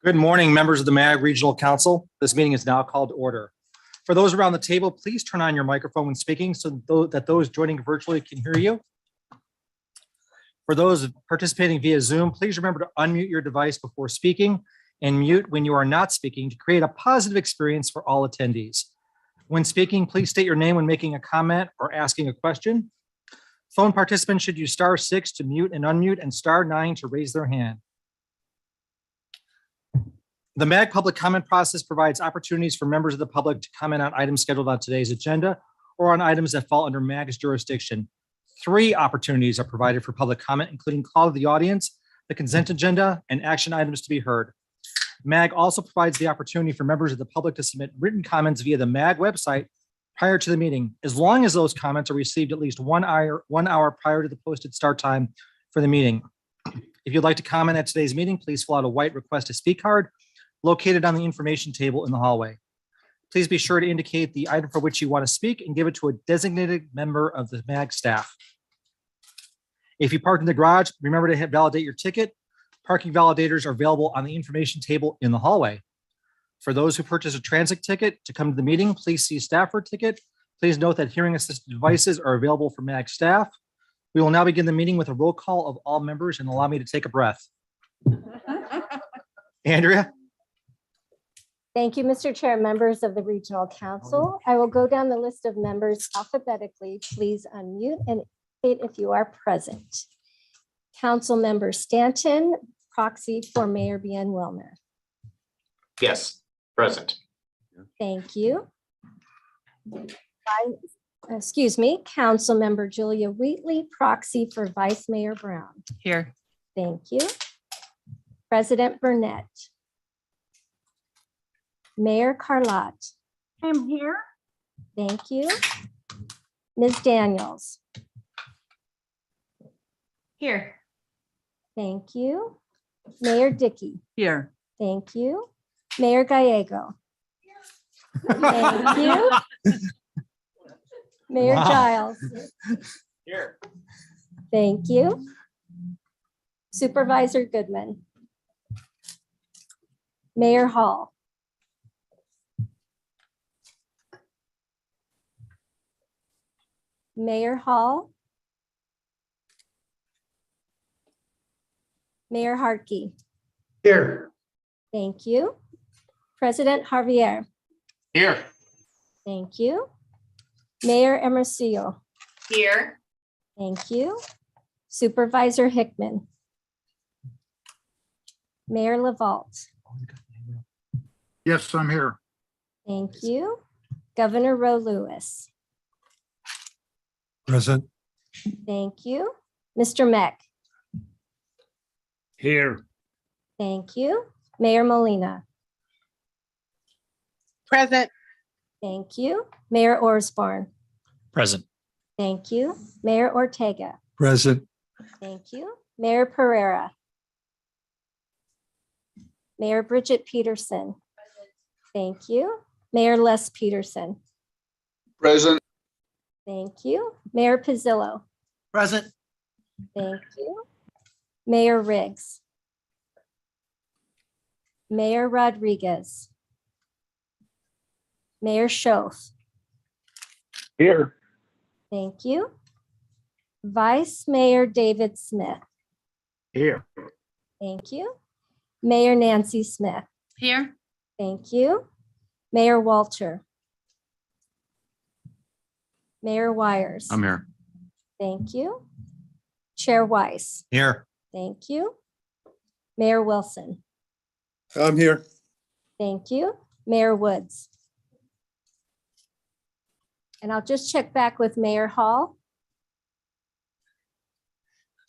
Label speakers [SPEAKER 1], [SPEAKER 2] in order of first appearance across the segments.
[SPEAKER 1] Good morning, members of the MAG Regional Council. This meeting is now called to order. For those around the table, please turn on your microphone when speaking so that those joining virtually can hear you. For those participating via Zoom, please remember to unmute your device before speaking and mute when you are not speaking to create a positive experience for all attendees. When speaking, please state your name when making a comment or asking a question. Phone participants should use *6 to mute and unmute and *9 to raise their hand. The MAG public comment process provides opportunities for members of the public to comment on items scheduled on today's agenda or on items that fall under MAG's jurisdiction. 3 opportunities are provided for public comment, including call to the audience, the consent agenda, and action items to be heard. MAG also provides the opportunity for members of the public to submit written comments via the MAG website prior to the meeting, as long as those comments are received at least 1 hour prior to the posted start time for the meeting. If you'd like to comment at today's meeting, please fill out a white request to speak card located on the information table in the hallway. Please be sure to indicate the item for which you want to speak and give it to a designated member of the MAG staff. If you parked in the garage, remember to validate your ticket. Parking validators are available on the information table in the hallway. For those who purchase a transit ticket to come to the meeting, please see staff for a ticket. Please note that hearing assisted devices are available for MAG staff. We will now begin the meeting with a roll call of all members, and allow me to take a breath. Andrea?
[SPEAKER 2] Thank you, Mr. Chair, members of the Regional Council. I will go down the list of members alphabetically. Please unmute and state if you are present. Council Member Stanton, proxy for Mayor Bien Wilner.
[SPEAKER 3] Yes, present.
[SPEAKER 2] Thank you. Excuse me, Council Member Julia Wheatley, proxy for Vice Mayor Brown.
[SPEAKER 4] Here.
[SPEAKER 2] Thank you. President Burnett. Mayor Carlotte.
[SPEAKER 4] I'm here.
[SPEAKER 2] Thank you. Ms. Daniels.
[SPEAKER 4] Here.
[SPEAKER 2] Thank you. Mayor Dickey.
[SPEAKER 4] Here.
[SPEAKER 2] Thank you. Mayor Gallego. Thank you. Mayor
[SPEAKER 1] Wow.
[SPEAKER 2] Giles.
[SPEAKER 3] Here.
[SPEAKER 2] Thank you. Supervisor Goodman. Mayor Hall. Mayor Hall. Mayor Hartke.
[SPEAKER 3] Here.
[SPEAKER 2] Thank you. President Javier.
[SPEAKER 3] Here.
[SPEAKER 2] Thank you. Mayor Emersillo.
[SPEAKER 4] Here.
[SPEAKER 2] Thank you. Supervisor Hickman. Mayor LaVault.
[SPEAKER 5] Yes, I'm here.
[SPEAKER 2] Thank you. Governor Roe Lewis.
[SPEAKER 5] Present.
[SPEAKER 2] Thank you. Mr. Meck.
[SPEAKER 5] Here.
[SPEAKER 2] Thank you. Mayor Molina.
[SPEAKER 4] Present.
[SPEAKER 2] Thank you. Mayor Orsborn.
[SPEAKER 1] Present.
[SPEAKER 2] Thank you. Mayor Ortega.
[SPEAKER 5] Present.
[SPEAKER 2] Thank you. Mayor Pereira. Mayor Bridget Peterson. Thank you. Mayor Les Peterson.
[SPEAKER 5] Present.
[SPEAKER 2] Thank you. Mayor Pizzillo.
[SPEAKER 1] Present.
[SPEAKER 2] Thank you. Mayor Riggs. Mayor Rodriguez. Mayor Schoaf.
[SPEAKER 5] Here.
[SPEAKER 2] Thank you. Vice Mayor David Smith.
[SPEAKER 5] Here.
[SPEAKER 2] Thank you. Mayor Nancy Smith.
[SPEAKER 4] Here.
[SPEAKER 2] Thank you. Mayor Walter. Mayor Wires.
[SPEAKER 5] I'm here.
[SPEAKER 2] Thank you. Chair Weiss.
[SPEAKER 1] Here.
[SPEAKER 2] Thank you. Mayor Wilson.
[SPEAKER 5] I'm here.
[SPEAKER 2] Thank you. Mayor Woods. And I'll just check back with Mayor Hall.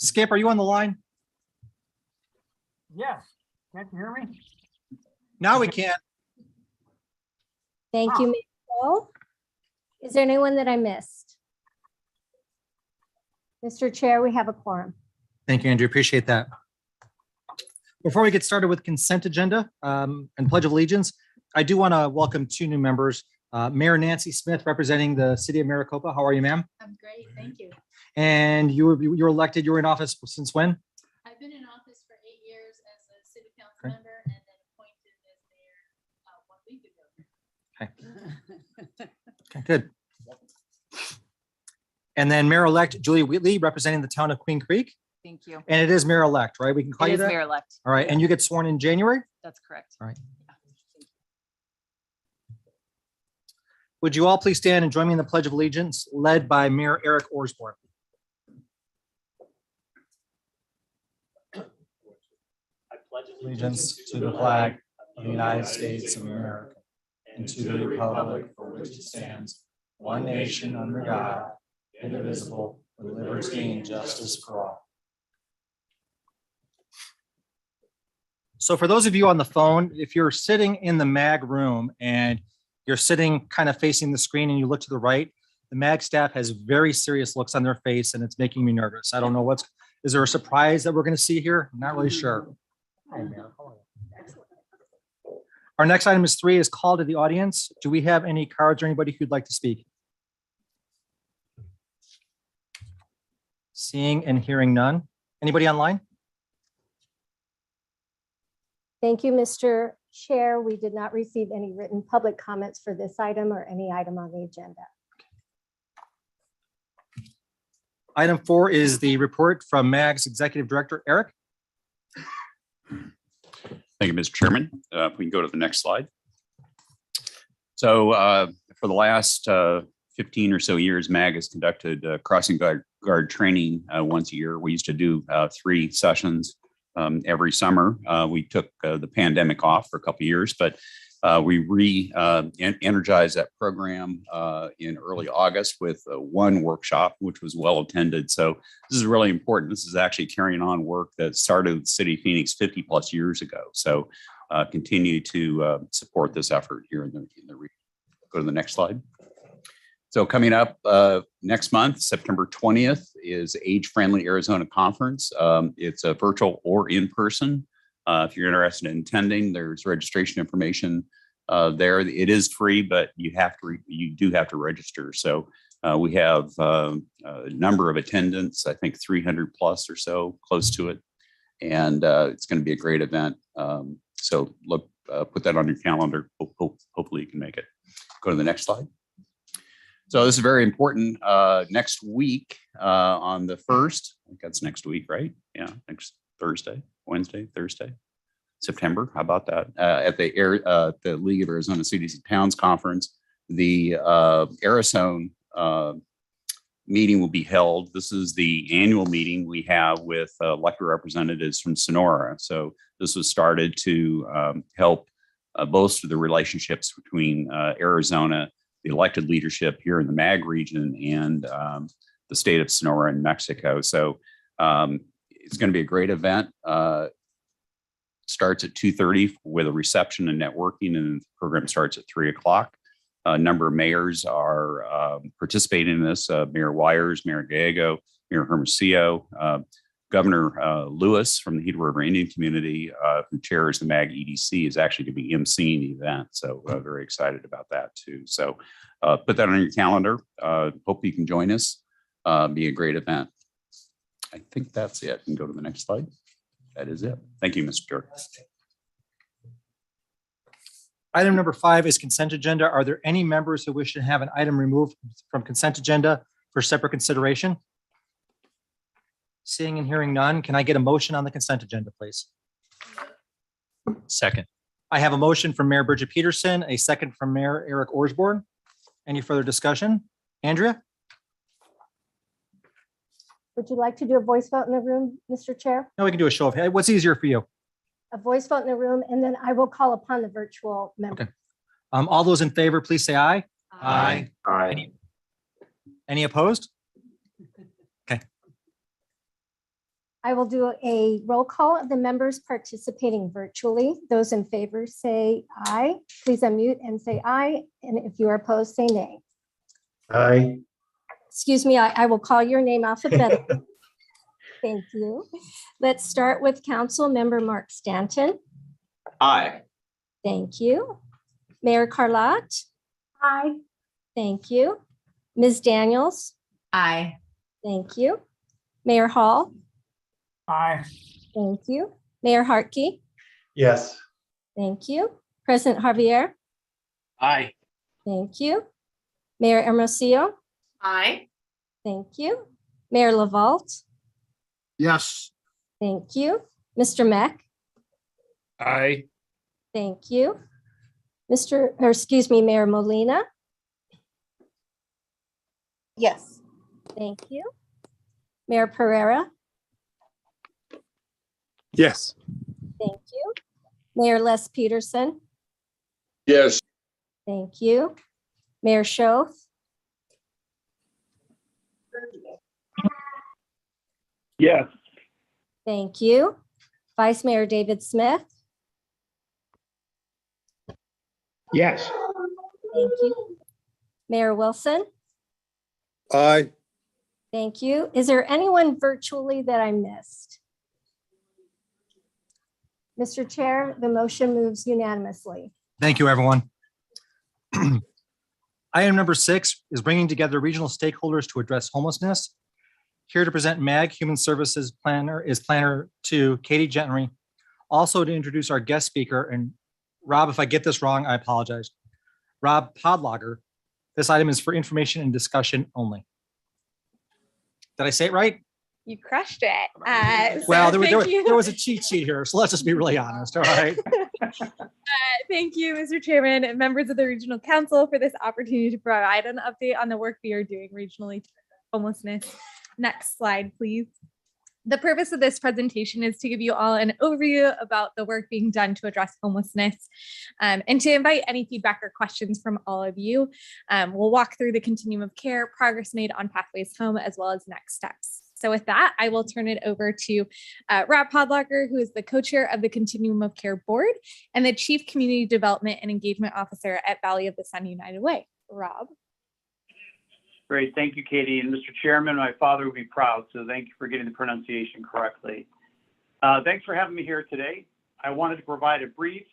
[SPEAKER 1] Skip, are you on the line? Yes. Can't you hear me? Now we can.
[SPEAKER 2] Thank you, Mayor Hall. Is there anyone that I missed? Mr. Chair, we have a quorum.
[SPEAKER 1] Thank you, Andrew. Appreciate that. Before we get started with consent agenda and Pledge of Allegiance, I do want to welcome 2 new members. Mayor Nancy Smith, representing the city of Maricopa. How are you, ma'am?
[SPEAKER 4] I'm great. Thank you.
[SPEAKER 1] And you were elected. You were in office since when?
[SPEAKER 4] I've been in office for 8 years as a city council
[SPEAKER 1] Okay.
[SPEAKER 4] member and then appointed
[SPEAKER 1] Okay, good. And then Mayor-elect Julia Wheatley, representing the town of Queen Creek.
[SPEAKER 6] Thank you.
[SPEAKER 1] And it is mayor-elect, right? We can call
[SPEAKER 6] It
[SPEAKER 1] you
[SPEAKER 6] is
[SPEAKER 1] that?
[SPEAKER 6] mayor-elect.
[SPEAKER 1] All right, and you get sworn in January?
[SPEAKER 6] That's correct.
[SPEAKER 1] All right. Would you all please stand and join me in the Pledge of Allegiance, led by Mayor Eric Orsborn? Allegiance to the flag of the United States of America and to the republic for which it stands, one nation under God, indivisible, with liberty and justice for all. So for those of you on the phone, if you're sitting in the MAG room and you're sitting kind of facing the screen and you look to the right, the MAG staff has very serious looks on their face and it's making me nervous. I don't know is there a surprise that we're going to see here? I'm not really sure. Our next item is 3 is call to the audience. Do we have any cards or anybody who'd like to speak? Seeing and hearing none. Anybody online?
[SPEAKER 2] Thank you, Mr. Chair. We did not receive any written public comments for this item or any item on the agenda.
[SPEAKER 1] Item 4 is the report from MAG's Executive Director, Eric.
[SPEAKER 7] Thank you, Mr. Chairman. If we can go to the next slide. So for the last 15 or so years, MAG has conducted crossing guard training once a year. We used to do 3 sessions every summer. We took the pandemic off for a couple of years, but we energized that program in early August with 1 workshop, which was well attended. So this is really important. This is actually carrying on work that started with City of Phoenix 50 plus years ago. So continue to support this effort here in the region. Go to the next slide. So coming up next month, September 20th, is Age Friendly Arizona Conference. It's a virtual or in person. If you're interested in attending, there's registration information there. It is free, but you do have to register. So we have a number of attendants, I think 300 plus or so, close to it. And it's going to be a great event. So look, put that on your calendar. Hopefully you can make it. Go to the next slide. So this is very important. Next week on the 1st, I think that's next week, right? Yeah, next Wednesday, Thursday, September. How about that? At the League of Arizona Cities and Towns Conference, the Arizona meeting will be held. This is the annual meeting we have with elected representatives from Sonora. So this was started to help bolster the relationships between Arizona, the elected leadership here in the MAG region, and the state of Sonora and Mexico. So it's going to be a great event. Starts at 2:30 with a reception and networking, and the program starts at 3 o'clock. A number of mayors are participating in this. Mayor Wires, Mayor Gallego, Mayor Hermosillo, Governor Lewis from the Gila River Indian community, who chairs the MAG EDC, is actually going to be emceeing the event. So very excited about that too. So put that on your calendar. Hope you can join us. Be a great event. I think that's it. And go to the next slide. That is it. Thank you, Mr. Chair.
[SPEAKER 1] Item number 5 is consent agenda. Are there any members who wish to have an item removed from consent agenda for separate consideration? Seeing and hearing none, can I get a motion on the consent agenda, please?
[SPEAKER 3] Second.
[SPEAKER 1] I have a motion from Mayor Bridget Peterson, a second from Mayor Eric Orsborn. Any further discussion? Andrea?
[SPEAKER 2] Would you like to do a voice vote in the room, Mr. Chair?
[SPEAKER 1] No, we can do a show of hands. What's easier for you?
[SPEAKER 2] A voice vote in the room, and then I will call upon the virtual member.
[SPEAKER 1] Okay. All those in favor, please say aye.
[SPEAKER 3] Aye.
[SPEAKER 1] Any opposed?
[SPEAKER 2] I will do a roll call of the members participating virtually. Those in favor say aye. Please unmute and say aye. And if you are opposed, say nay.
[SPEAKER 3] Aye.
[SPEAKER 2] Excuse me, I will call your name alphabetically. Thank you. Let's start with Council Member Mark Stanton.
[SPEAKER 3] Aye.
[SPEAKER 2] Thank you. Mayor Carlotte. Aye. Thank you. Ms. Daniels.
[SPEAKER 6] Aye.
[SPEAKER 2] Thank you. Mayor Hall.
[SPEAKER 3] Aye.
[SPEAKER 2] Thank you. Mayor Hartke.
[SPEAKER 3] Yes.
[SPEAKER 2] Thank you. President Javier.
[SPEAKER 3] Aye.
[SPEAKER 2] Thank you. Mayor Hermosillo.
[SPEAKER 4] Aye.
[SPEAKER 2] Thank you. Mayor LaVault.
[SPEAKER 5] Yes.
[SPEAKER 2] Thank you. Mr. Mack.
[SPEAKER 5] Aye.
[SPEAKER 2] Thank you. Mayor Molina.
[SPEAKER 4] Yes.
[SPEAKER 2] Thank you. Mayor Pereira.
[SPEAKER 5] Yes.
[SPEAKER 2] Thank you. Mayor Les Peterson.
[SPEAKER 5] Yes.
[SPEAKER 2] Thank you. Mayor Schoaf.
[SPEAKER 5] Yes.
[SPEAKER 2] Thank you. Vice Mayor David Smith.
[SPEAKER 5] Yes.
[SPEAKER 2] Thank you. Mayor Wilson.
[SPEAKER 5] Aye.
[SPEAKER 2] Thank you. Is there anyone virtually that I missed? Mr. Chair, the motion moves unanimously.
[SPEAKER 1] Thank you, everyone. Item number 6 is bringing together regional stakeholders to address homelessness. Here to present MAG Human Services Planner is Planner 2, Katie Gentry. Also to introduce our guest speaker, and Rob, if I get this wrong, I apologize. Rob Podlager. This item is for information and discussion only. Did I say it right?
[SPEAKER 6] You crushed it.
[SPEAKER 1] Well,
[SPEAKER 6] So thank you.
[SPEAKER 1] there was a cheat sheet here, so let's just be really honest, all right?
[SPEAKER 6] Thank you, Mr. Chairman and members of the Regional Council for this opportunity to provide an update on the work we are doing regionally to address homelessness. Next slide, please. The purpose of this presentation is to give you all an overview about the work being done to address homelessness and to invite any feedback or questions from all of you. We'll walk through the continuum of care, progress made on Pathways Home, as well as next steps. So with that, I will turn it over to Rob Podlager, who is the co-chair of the Continuum of Care Board and the Chief Community Development and Engagement Officer at Valley of the Sun United Way. Rob.
[SPEAKER 8] Great. Thank you, Katie. And Mr. Chairman, my father would be proud, so thank you for getting the pronunciation correctly. Thanks for having me here today. I wanted to provide a brief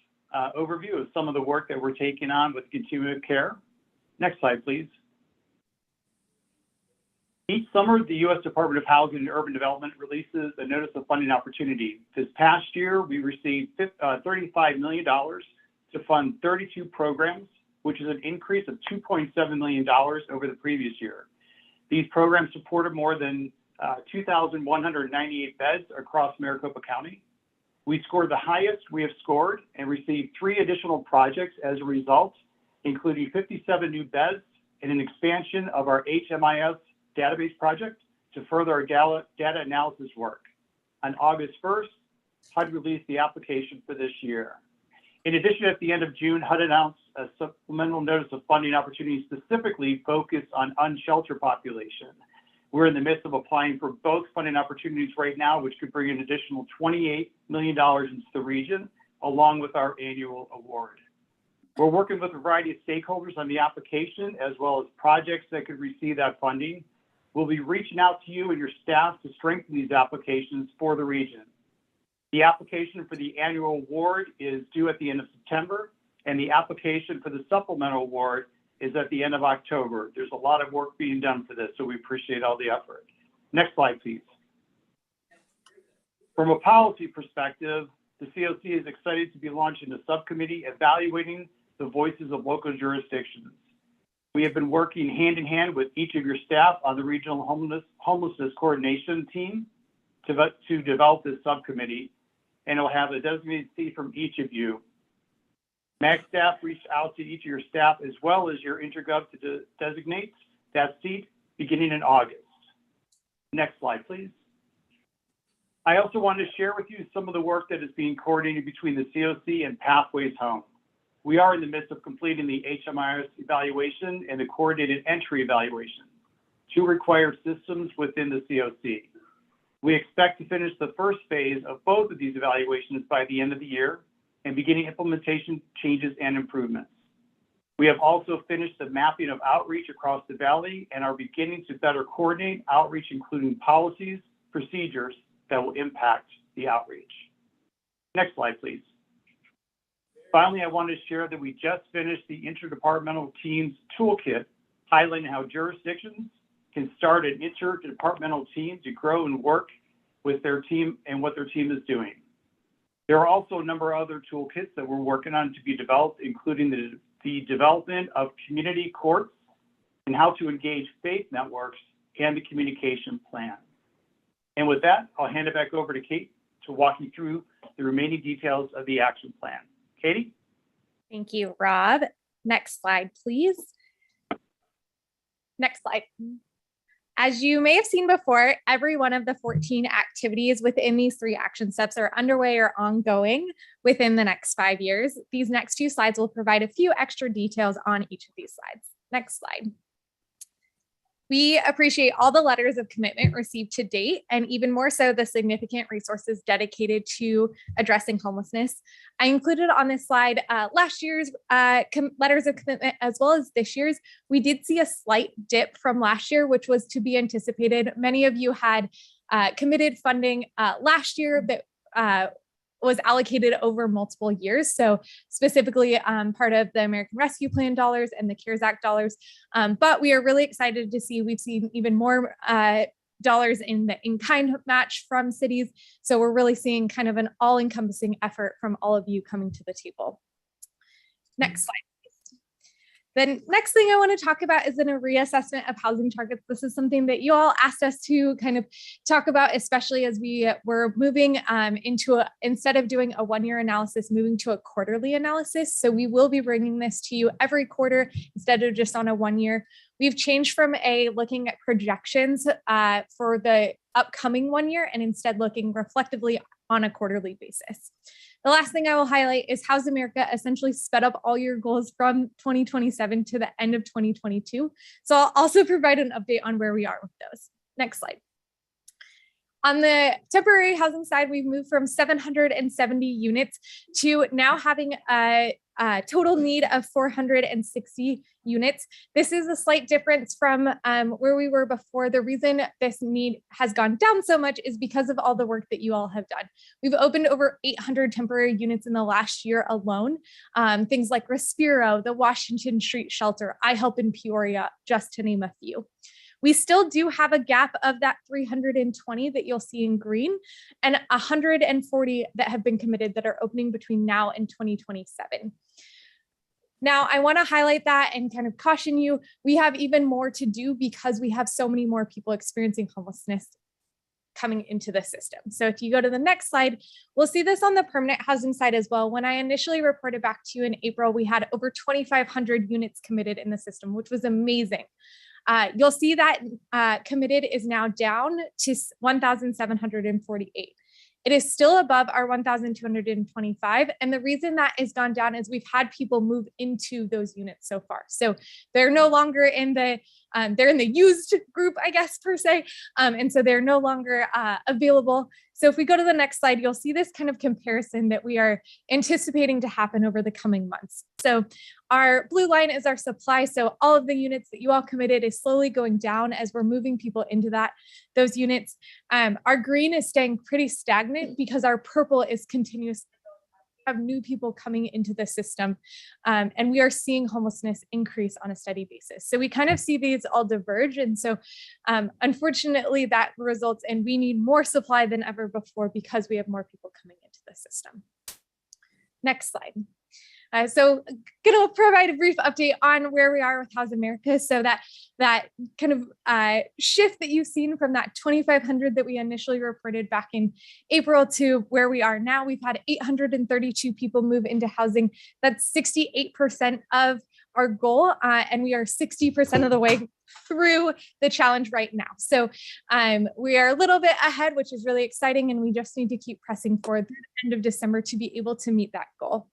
[SPEAKER 8] overview of some of the work that we're taking on with Continuum of Care. Next slide, please. Each summer, the U.S. Department of Housing and Urban Development releases a Notice of Funding Opportunity. This past year, we received $35 million to fund 32 programs, which is an increase of $2.7 million over the previous year. These programs supported more than 2,198 beds across Maricopa County. We scored the highest we have scored and received 3 additional projects as a result, including 57 new beds and an expansion of our HMIS database project to further our data analysis work. On August 1st, HUD released the application for this year. In addition, at the end of June, HUD announced a supplemental notice of funding opportunity specifically focused on unsheltered population. We're in the midst of applying for both funding opportunities right now, which could bring an additional $28 million into the region, along with our annual award. We're working with a variety of stakeholders on the application, as well as projects that could receive that funding. We'll be reaching out to you and your staff to strengthen these applications for the region. The application for the annual award is due at the end of September, and the application for the supplemental award is at the end of October. There's a lot of work being done for this, so we appreciate all the effort. Next slide, please. From a policy perspective, the COC is excited to be launching a subcommittee evaluating the voices of local jurisdictions. We have been working hand in hand with each of your staff on the Regional Homelessness Coordination Team to develop this subcommittee, and it'll have a designated seat from each of you. MAG staff reached out to each of your staff as well as your intergov to designate that seat beginning in August. Next slide, please. I also wanted to share with you some of the work that is being coordinated between the COC and Pathways Home. We are in the midst of completing the HMIS evaluation and the coordinated entry evaluation, 2 required systems within the COC. We expect to finish the first phase of both of these evaluations by the end of the year and beginning implementation changes and improvements. We have also finished the mapping of outreach across the valley and are beginning to better coordinate outreach, including policies, procedures that will impact the outreach. Next slide, please. Finally, I wanted to share that we just finished the Interdepartmental Teams Toolkit, highlighting how jurisdictions can start an interdepartmental team to grow and work with their team and what their team is doing. There are also a number of other toolkits that we're working on to be developed, including the the development of community courts, and how to engage faith networks, and the communication plan. And with that, I'll hand it back over to Kate to walk you through the remaining details of the action plan. Katie?
[SPEAKER 6] Thank you, Rob. Next slide, please. Next slide. As you may have seen before, every one of the 14 activities within these 3 action steps are underway or ongoing within the next 5 years. These next 2 slides will provide a few extra details on each of these slides. Next slide. We appreciate all the letters of commitment received to date, and even more so the significant resources dedicated to addressing homelessness. I included on this slide last year's letters of commitment as well as this year's. We did see a slight dip from last year, which was to be anticipated. Many of you had committed funding last year that was allocated over multiple years. So specifically part of the American Rescue Plan dollars and the CARES Act dollars. But we are really excited to see we've seen even more dollars in the in-kind match from cities. So we're really seeing kind of an all-encompassing effort from all of you coming to the table. Next slide. The next thing I want to talk about is a reassessment of housing targets. This is something that you all asked us to kind of talk about, especially as we were moving instead of doing a 1-year analysis, moving to a quarterly analysis. So we will be bringing this to you every quarter instead of just on a 1 year. We've changed from looking at projections for the upcoming 1 year and instead looking reflectively on a quarterly basis. The last thing I will highlight is House America essentially sped up all your goals from 2027 to the end of 2022. So I'll also provide an update on where we are with those. Next slide. On the temporary housing side, we've moved from 770 units to now having a total need of 460 units. This is a slight difference from where we were before. The reason this need has gone down so much is because of all the work that you all have done. We've opened over 800 temporary units in the last year alone. Things like Respiro, the Washington Street Shelter, I Help in Peoria, just to name a few. We still do have a gap of that 320 that you'll see in green and 140 that have been committed that are opening between now and 2027. Now, I want to highlight that and kind of caution you, we have even more to do because we have so many more people experiencing homelessness coming into the system. So if you go to the next slide, we'll see this on the permanent housing side as well. When I initially reported back to you in April, we had over 2,500 units committed in the system, which was amazing. You'll see that committed is now down to 1,748. It is still above our 1,225. And the reason that is gone down is we've had people move into those units so far. So they're no longer in the, they're in the used group, I guess, per se. And so they're no longer available. So if we go to the next slide, you'll see this kind of comparison that we are anticipating to happen over the coming months. So our blue line is our supply. So all of the units that you all committed is slowly going down as we're moving people into those units. Our green is staying pretty stagnant because our purple is continuously have new people coming into the system. And we are seeing homelessness increase on a steady basis. So we kind of see these all diverge. And so unfortunately that results in we need more supply than ever before because we have more people coming into the system. Next slide. So going to provide a brief update on where we are with House America. So that kind of shift that you've seen from that 2,500 that we initially reported back in April to where we are now, we've had 832 people move into housing. That's 68% of our goal. And we are 60% of the way through the challenge right now. So we are a little bit ahead, which is really exciting. And we just need to keep pressing forward through the end of December to be able to meet that goal.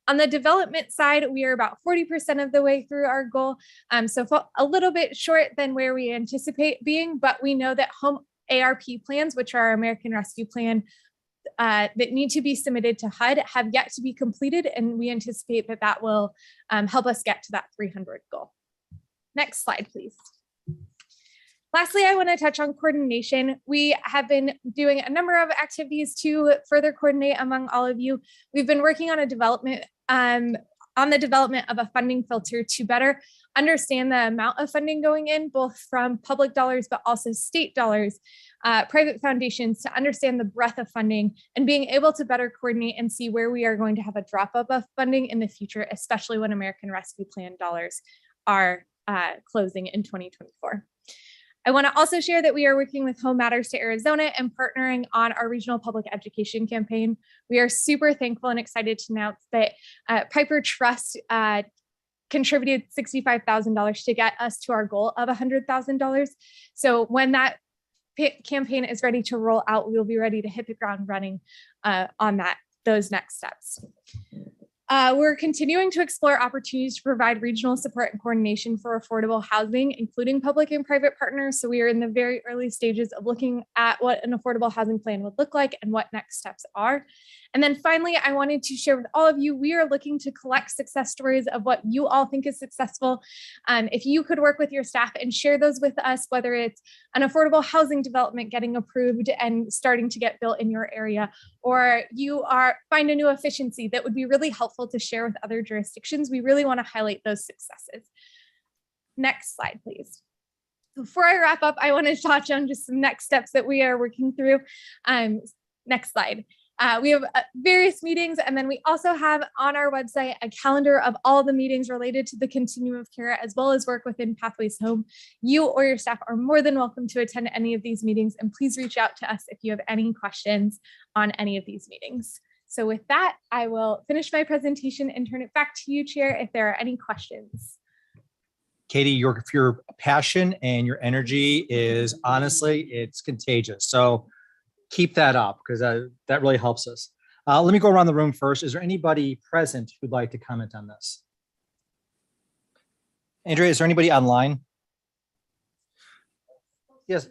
[SPEAKER 6] On the development side, we are about 40% of the way through our goal. So a little bit short than where we anticipate being, but we know that home ARP plans, which are our American Rescue Plan, that need to be submitted to HUD have yet to be completed. And we anticipate that that will help us get to that 300 goal. Next slide, please. Lastly, I want to touch on coordination. We have been doing a number of activities to further coordinate among all of you. We've been working on a development on the development of a funding filter to better understand the amount of funding going in, both from public dollars, but also state dollars, private foundations, to understand the breadth of funding and being able to better coordinate and see where we are going to have a drop up of funding in the future, especially when American Rescue Plan dollars are closing in 2024. I want to also share that we are working with Home Matters to Arizona and partnering on our regional public education campaign. We are super thankful and excited to announce that Piper Trust contributed $65,000 to get us to our goal of $100,000. So when that campaign is ready to roll out, we will be ready to hit the ground running on those next steps. We're continuing to explore opportunities to provide regional support and coordination for affordable housing, including public and private partners. So we are in the very early stages of looking at what an affordable housing plan would look like and what next steps are. And then finally, I wanted to share with all of you, we are looking to collect success stories of what you all think is successful. If you could work with your staff and share those with us, whether it's an affordable housing development getting approved and starting to get built in your area, or you find a new efficiency that would be really helpful to share with other jurisdictions, we really want to highlight those successes. Next slide, please. Before I wrap up, I want to touch on just some next steps that we are working through. Next slide. We have various meetings, and then we also have on our website a calendar of all the meetings related to the continuum of care, as well as work within Pathways Home. You or your staff are more than welcome to attend any of these meetings, and please reach out to us if you have any questions on any of these meetings. So with that, I will finish my presentation and turn it back to you, Chair, if there are any questions.
[SPEAKER 1] Katie, your passion and your energy is honestly, it's contagious. So keep that up, because that really helps us. Let me go around the room first. Is there anybody present who'd like to comment on this? Andrea, is there anybody online? Yes.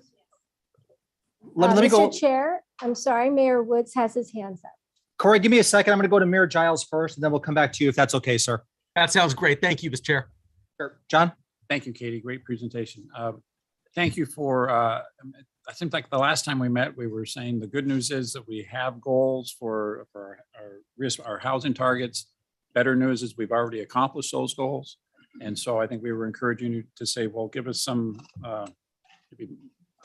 [SPEAKER 1] Let me go.
[SPEAKER 2] Mr. Chair, I'm sorry, Mayor Woods has his hands up.
[SPEAKER 1] Corey, give me a second. I'm going to go to Mayor Giles first, and then we'll come back to you if that's okay, sir.
[SPEAKER 3] That sounds great. Thank you, Mr. Chair.
[SPEAKER 1] Sure. John?
[SPEAKER 7] Thank you, Katie. Great presentation. Thank you for, I think like the last time we met, we were saying the good news is that we have goals for our housing targets. Better news is we've already accomplished those goals. And so I think we were encouraging you to say, well, give us some, maybe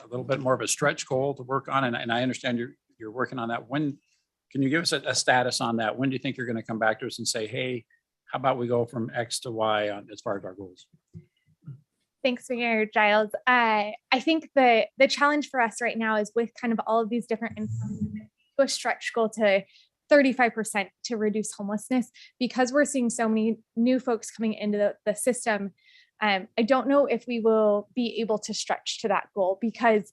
[SPEAKER 7] a little bit more of a stretch goal to work on. And I understand you're working on that. When can you give us a status on that? When do you think you're going to come back to us and say, hey, how about we go from X to Y as far as our goals?
[SPEAKER 6] Thanks, Mayor Giles. I think the challenge for us right now is with kind of all of these different a stretch goal to 35% to reduce homelessness, because we're seeing so many new folks coming into the system. I don't know if we will be able to stretch to that goal, because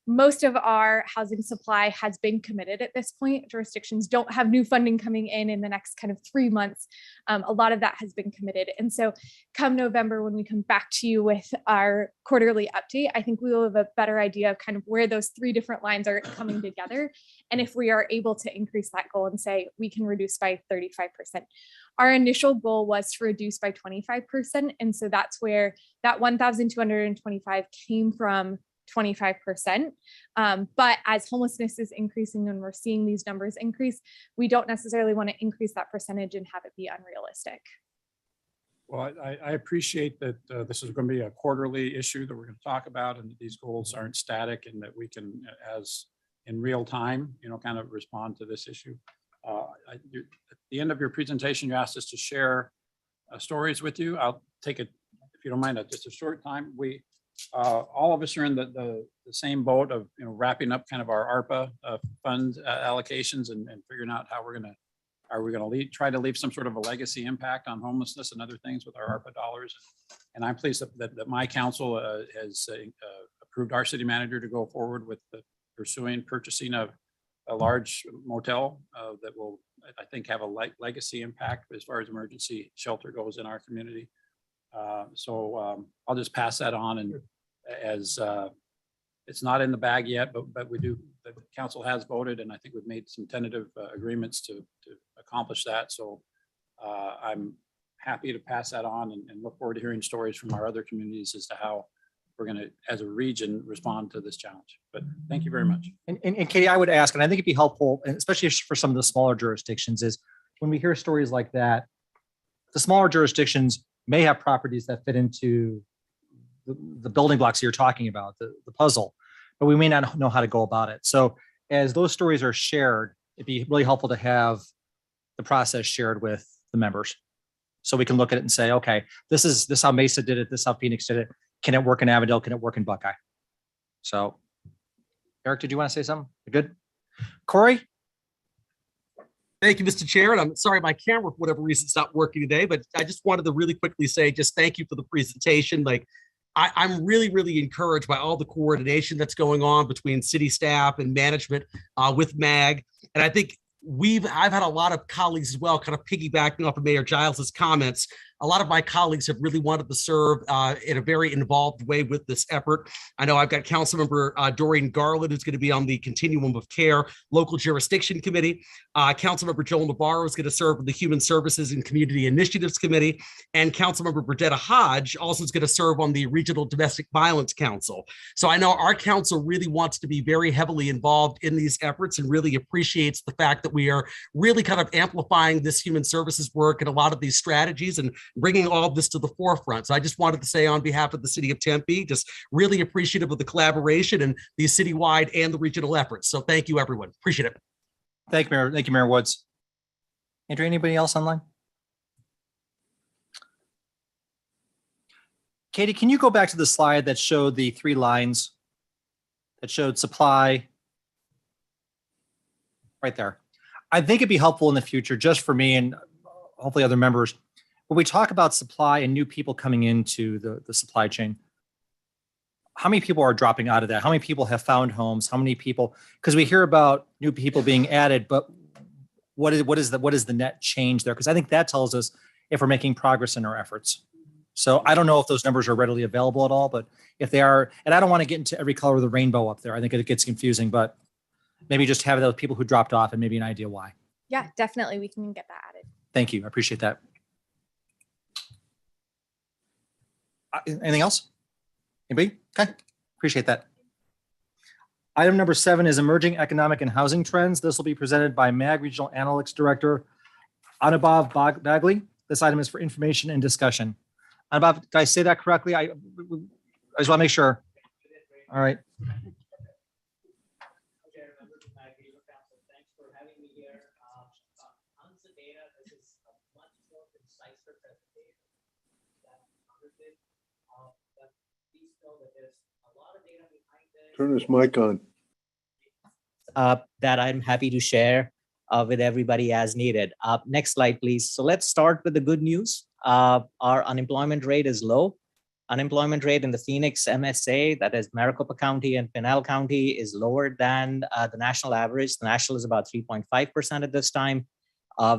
[SPEAKER 6] most of our housing supply has been committed at this point. Jurisdictions don't have new funding coming in the next kind of 3 months. A lot of that has been committed. And so come November, when we come back to you with our quarterly update, I think we will have a better idea of kind of where those 3 different lines are coming together. And if we are able to increase that goal and say we can reduce by 35%. Our initial goal was to reduce by 25%. And so that's where that 1,225 came from, 25%. But as homelessness is increasing and we're seeing these numbers increase, we don't necessarily want to increase that percentage and have it be unrealistic.
[SPEAKER 7] Well, I appreciate that this is going to be a quarterly issue that we're going to talk about, and that these goals aren't static, and that we can, as in real time, kind of respond to this issue. At the end of your presentation, you asked us to share stories with you. I'll take it, if you don't mind, just a short time. We all of us are in the same boat of wrapping up kind of our ARPA fund allocations and figuring out how are we going to try to leave some sort of a legacy impact on homelessness and other things with our ARPA dollars. And I'm pleased that my council has approved our city manager to go forward with purchasing of a large motel that will, I think, have a legacy impact as far as emergency shelter goes in our community. So I'll just pass that on, and as it's not in the bag yet, but the council has voted, and I think we've made some tentative agreements to accomplish that. So I'm happy to pass that on and look forward to hearing stories from our other communities as to how we're going to, as a region, respond to this challenge. But thank you very much.
[SPEAKER 1] And Katie, I would ask, and I think it'd be helpful, and especially for some of the smaller jurisdictions, is when we hear stories like that, the smaller jurisdictions may have properties that fit into the building blocks you're talking about, the puzzle, but we may not know how to go about it. So as those stories are shared, it'd be really helpful to have the process shared with the members. So we can look at it and say, okay, this is how Mesa did it. This is how Phoenix did it. Can it work in Avondale? Can it work in Buckeye? So Eric, did you want to say something? You're good. Corey?
[SPEAKER 3] Thank you, Mr. Chair. And I'm sorry, my camera, for whatever reason, is not working today, but I just wanted to really quickly say, just thank you for the presentation. Like, I'm really, really encouraged by all the coordination that's going on between city staff and management with MAG. And I think I've had a lot of colleagues as well, kind of piggybacking off of Mayor Giles's comments. A lot of my colleagues have really wanted to serve in a very involved way with this effort. I know I've got Councilmember Doreen Garland, who's going to be on the Continuum of Care Local Jurisdiction Committee. Councilmember Joel Navarro is going to serve with the Human Services and Community Initiatives Committee. And Councilmember Burdetta Hodge also is going to serve on the Regional Domestic Violence Council. So I know our council really wants to be very heavily involved in these efforts and really appreciates the fact that we are really kind of amplifying this human services work and a lot of these strategies and bringing all of this to the forefront. So I just wanted to say on behalf of the city of Tempe, just really appreciative of the collaboration and the citywide and the regional efforts. So thank you, everyone. Appreciate it.
[SPEAKER 1] Thank you, Mayor. Thank you, Mayor Woods. Andrew, anybody else online? Katie, can you go back to the slide that showed the 3 lines that showed supply right there? I think it'd be helpful in the future, just for me and hopefully other members, when we talk about supply and new people coming into the supply chain, how many people are dropping out of that? How many people have found homes? How many people, because we hear about new people being added, but what is the net change there? Because I think that tells us if we're making progress in our efforts. So I don't know if those numbers are readily available at all, but if they are, and I don't want to get into every color of the rainbow up there. I think it gets confusing, but maybe just have those people who dropped off and maybe an idea why.
[SPEAKER 6] Yeah, definitely. We can get that added.
[SPEAKER 1] Thank you. I appreciate that. Anything else? Anybody? Okay. Appreciate that. Item number 7 is emerging economic and housing trends. This will be presented by MAG Regional Analytics Director Anubhav Bagley. This item is for information and discussion. Anubhav, did I say that correctly? I just want to make sure. All right.
[SPEAKER 5] Turn this mic on.
[SPEAKER 9] That I'm happy to share with everybody as needed. Next slide, please. So let's start with the good news. Our unemployment rate is low. Unemployment rate in the Phoenix MSA, that is Maricopa County and Pinal County, is lower than the national average. The national is about 3.5% at this time.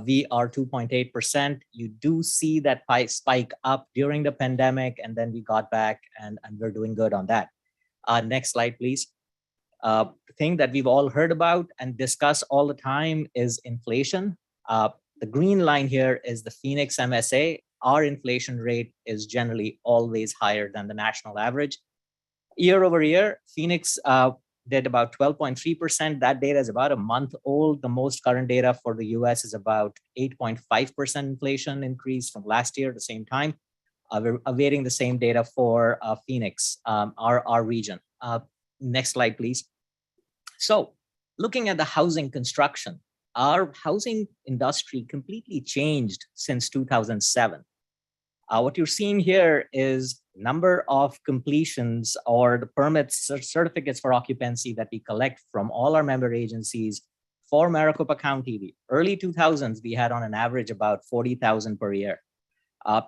[SPEAKER 9] We are 2.8%. You do see that spike up during the pandemic, and then we got back, and we're doing good on that. Next slide, please. The thing that we've all heard about and discuss all the time is inflation. The green line here is the Phoenix MSA. Our inflation rate is generally always higher than the national average. Year over year, Phoenix did about 12.3%. That data is about a month old. The most current data for the US is about 8.5% inflation increase from last year at the same time. We're awaiting the same data for Phoenix, our region. Next slide, please. So looking at the housing construction, our housing industry completely changed since 2007. What you're seeing here is number of completions or the permits, certificates for occupancy that we collect from all our member agencies for Maricopa County. The early 2000s, we had on an average about 40,000 per year.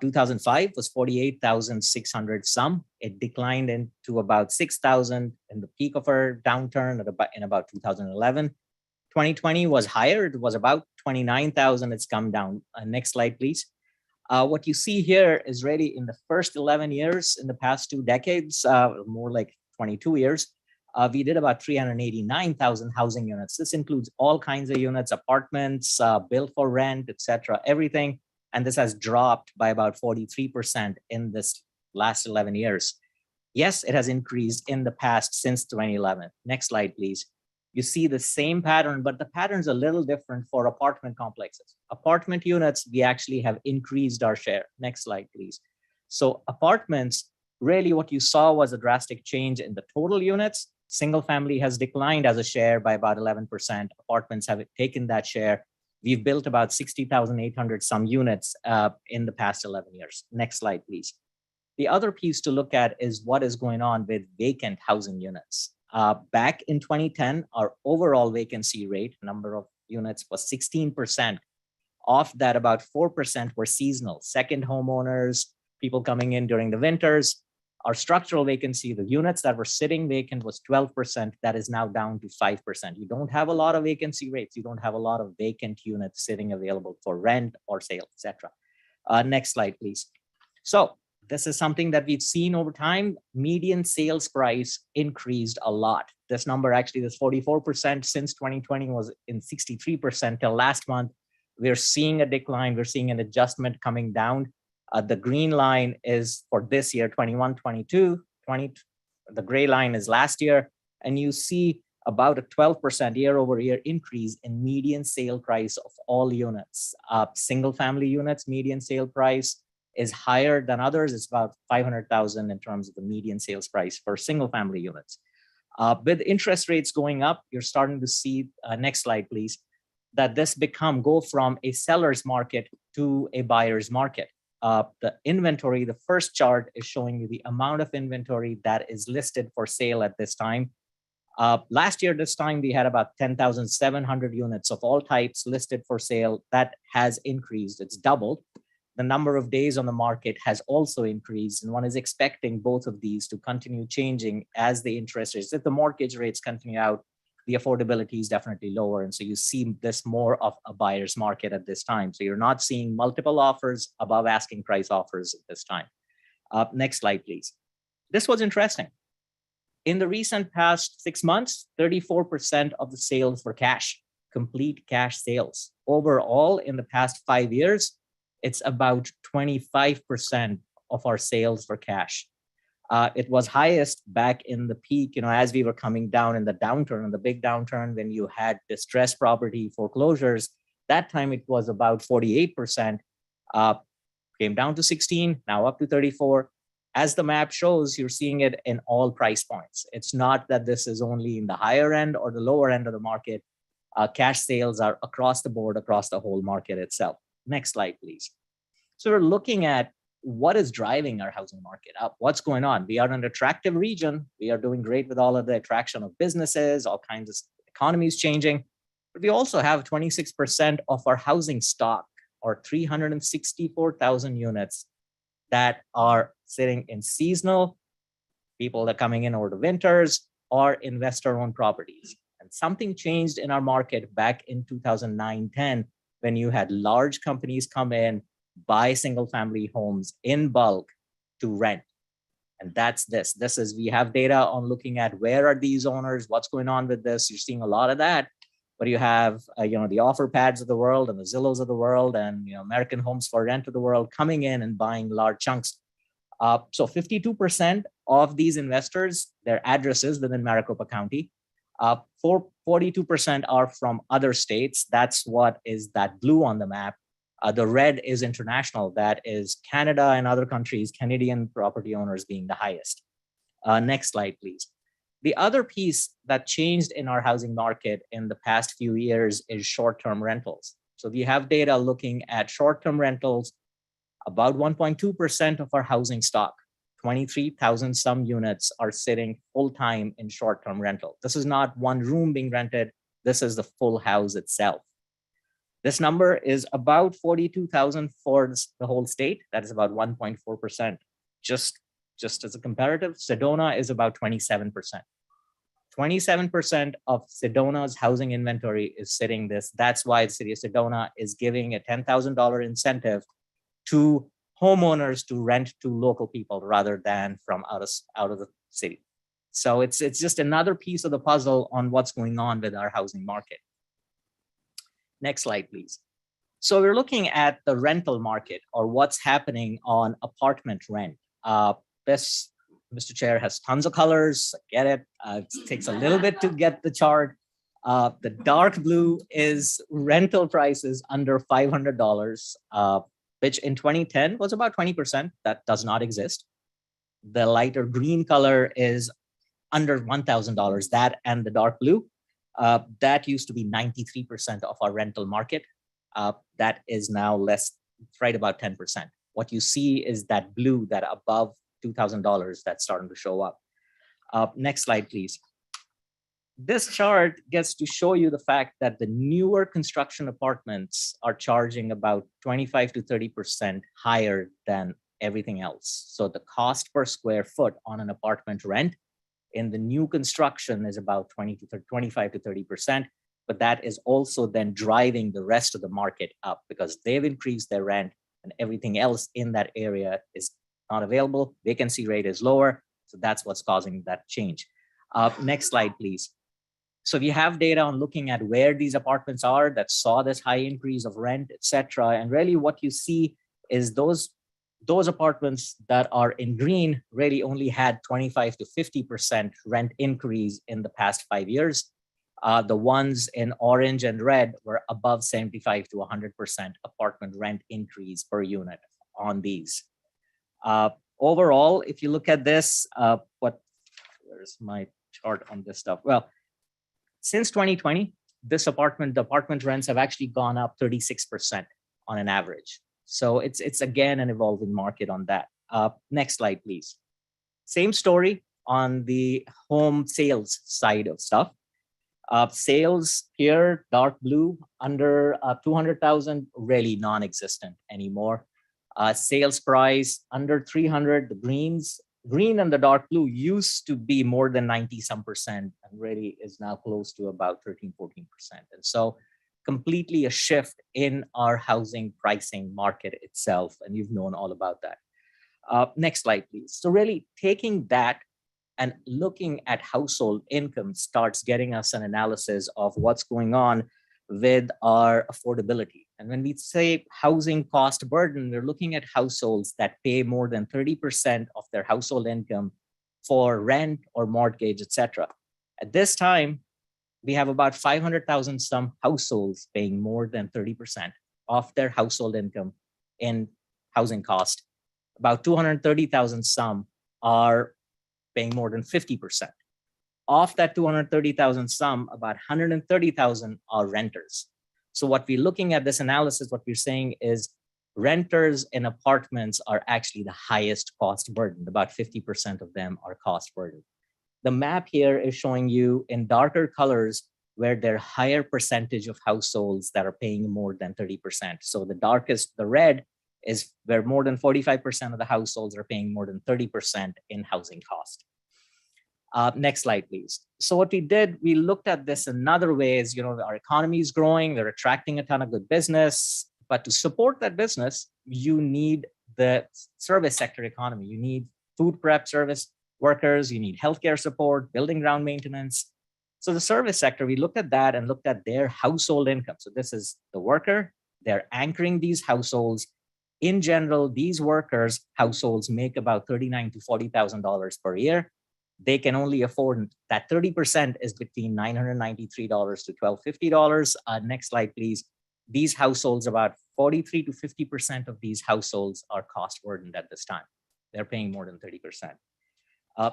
[SPEAKER 9] 2005 was 48,600 some. It declined into about 6,000 in the peak of our downturn in about 2011. 2020 was higher. It was about 29,000. It's come down. Next slide, please. What you see here is really in the first 11 years, in the past 2 decades, more like 22 years, we did about 389,000 housing units. This includes all kinds of units, apartments, built for rent, etc., everything. And this has dropped by about 43% in this last 11 years. Yes, it has increased in the past since 2011. Next slide, please. You see the same pattern, but the pattern's a little different for apartment complexes. Apartment units, we actually have increased our share. Next slide, please. So apartments, really what you saw was a drastic change in the total units. Single family has declined as a share by about 11%. Apartments have taken that share. We've built about 60,800 some units in the past 11 years. Next slide, please. The other piece to look at is what is going on with vacant housing units. Back in 2010, our overall vacancy rate, number of units, was 16%. Of that, about 4% were seasonal, second homeowners, people coming in during the winters. Our structural vacancy, the units that were sitting vacant, was 12%. That is now down to 5%. You don't have a lot of vacancy rates. You don't have a lot of vacant units sitting available for rent or sale, etc. Next slide, please. So this is something that we've seen over time. Median sales price increased a lot. This number actually was 44% since 2020, was in 63% till last month. We're seeing a decline. We're seeing an adjustment coming down. The green line is for this year, 21, 22, 20. The gray line is last year. And you see about a 12% year over year increase in median sale price of all units. Single family units, median sale price is higher than others. It's about 500,000 in terms of the median sales price for single family units. With interest rates going up, you're starting to see, next slide, please, that this go from a seller's market to a buyer's market. The inventory, the first chart is showing you the amount of inventory that is listed for sale at this time. Last year, this time, we had about 10,700 units of all types listed for sale. That has increased. It's doubled. The number of days on the market has also increased, and one is expecting both of these to continue changing as the interest rates, if the mortgage rates continue out, the affordability is definitely lower. And so you see this more of a buyer's market at this time. So you're not seeing multiple offers, above asking price offers at this time. Next slide, please. This was interesting. In the recent past 6 months, 34% of the sales were cash, complete cash sales. Overall, in the past 5 years, it's about 25% of our sales for cash. It was highest back in the peak, as we were coming down in the downturn, in the big downturn, when you had distressed property foreclosures. That time it was about 48%, came down to 16, now up to 34. As the map shows, you're seeing it in all price points. It's not that this is only in the higher end or the lower end of the market. Cash sales are across the board, across the whole market itself. Next slide, please. So we're looking at what is driving our housing market up? What's going on? We are in an attractive region. We are doing great with all of the attraction of businesses, all kinds of economies changing. But we also have 26% of our housing stock, or 364,000 units, that are sitting in seasonal, people that are coming in over the winters, or investor-owned properties. And something changed in our market back in 2009-10, when you had large companies come in, buy single family homes in bulk to rent. And that's this. We have data on looking at where are these owners, what's going on with this. You're seeing a lot of that, but you have, the offer pads of the world and the Zillows of the world and, American Homes for Rent of the world coming in and buying large chunks. So 52% of these investors, their addresses within Maricopa County, 42% are from other states. That's what is that blue on the map. The red is international. That is Canada and other countries, Canadian property owners being the highest. Next slide, please. The other piece that changed in our housing market in the past few years is short-term rentals. So we have data looking at short-term rentals. About 1.2% of our housing stock, 23,000 some units, are sitting full-time in short-term rental. This is not one room being rented. This is the full house itself. This number is about 42,000 for the whole state. That is about 1.4%. Just as a comparative, Sedona is about 27%. 27% of Sedona's housing inventory is sitting this. That's why the city of Sedona is giving a $10,000 incentive to homeowners to rent to local people rather than from out of the city. So it's just another piece of the puzzle on what's going on with our housing market. Next slide, please. So we're looking at the rental market, or what's happening on apartment rent. This, Mr. Chair, has tons of colors. I get it. It takes a little bit to get the chart. The dark blue is rental prices under $500, which in 2010 was about 20%. That does not exist. The lighter green color is under $1,000. That and the dark blue, that used to be 93% of our rental market. That is now less, right about 10%. What you see is that blue, that above $2,000, that's starting to show up. Next slide, please. This chart gets to show you the fact that the newer construction apartments are charging about 25 to 30% higher than everything else. So the cost per square foot on an apartment rent in the new construction is about 25 to 30%, but that is also then driving the rest of the market up because they've increased their rent and everything else in that area is not available. Vacancy rate is lower. So that's what's causing that change. Next slide, please. So we have data on looking at where these apartments are that saw this high increase of rent, et cetera. And really what you see is those apartments that are in green really only had 25 to 50% rent increase in the past 5 years. The ones in orange and red were above 75 to 100% apartment rent increase per unit on these. Overall, if you look at this, where's my chart on this stuff? Well, since 2020, the apartment rents have actually gone up 36% on an average. So it's again an evolving market on that. Next slide, please. Same story on the home sales side of stuff. Sales here, dark blue, under 200,000, really non-existent anymore. Sales price under 300, the green and the dark blue used to be more than 90% and really is now close to about 13, 14%. And so completely a shift in our housing pricing market itself. And you've known all about that. Next slide, please. So really taking that and looking at household income starts getting us an analysis of what's going on with our affordability. And when we say housing cost burden, we're looking at households that pay more than 30% of their household income for rent or mortgage, et cetera. At this time, we have about 500,000 some households paying more than 30% of their household income in housing cost. About 230,000 some are paying more than 50%. Of that 230,000 some, about 130,000 are renters. So what we're looking at this analysis, what we're saying is renters in apartments are actually the highest cost burden. About 50% of them are cost burden. The map here is showing you in darker colors where there are higher percentage of households that are paying more than 30%. So the darkest, the red, is where more than 45% of the households are paying more than 30% in housing cost. Next slide, please. So what we did, we looked at this another way is, our economy is growing, they're attracting a ton of good business, but to support that business, you need the service sector economy. You need food prep service workers, you need healthcare support, building ground maintenance. So the service sector, we looked at that and looked at their household income. So this is the worker, they're anchoring these households. In general, these workers' households make about $39,000 to $40,000 per year. They can only afford that 30% is between $993 to $1,250. Next slide, please. These households, about 43 to 50% of these households are cost burdened at this time. They're paying more than 30%.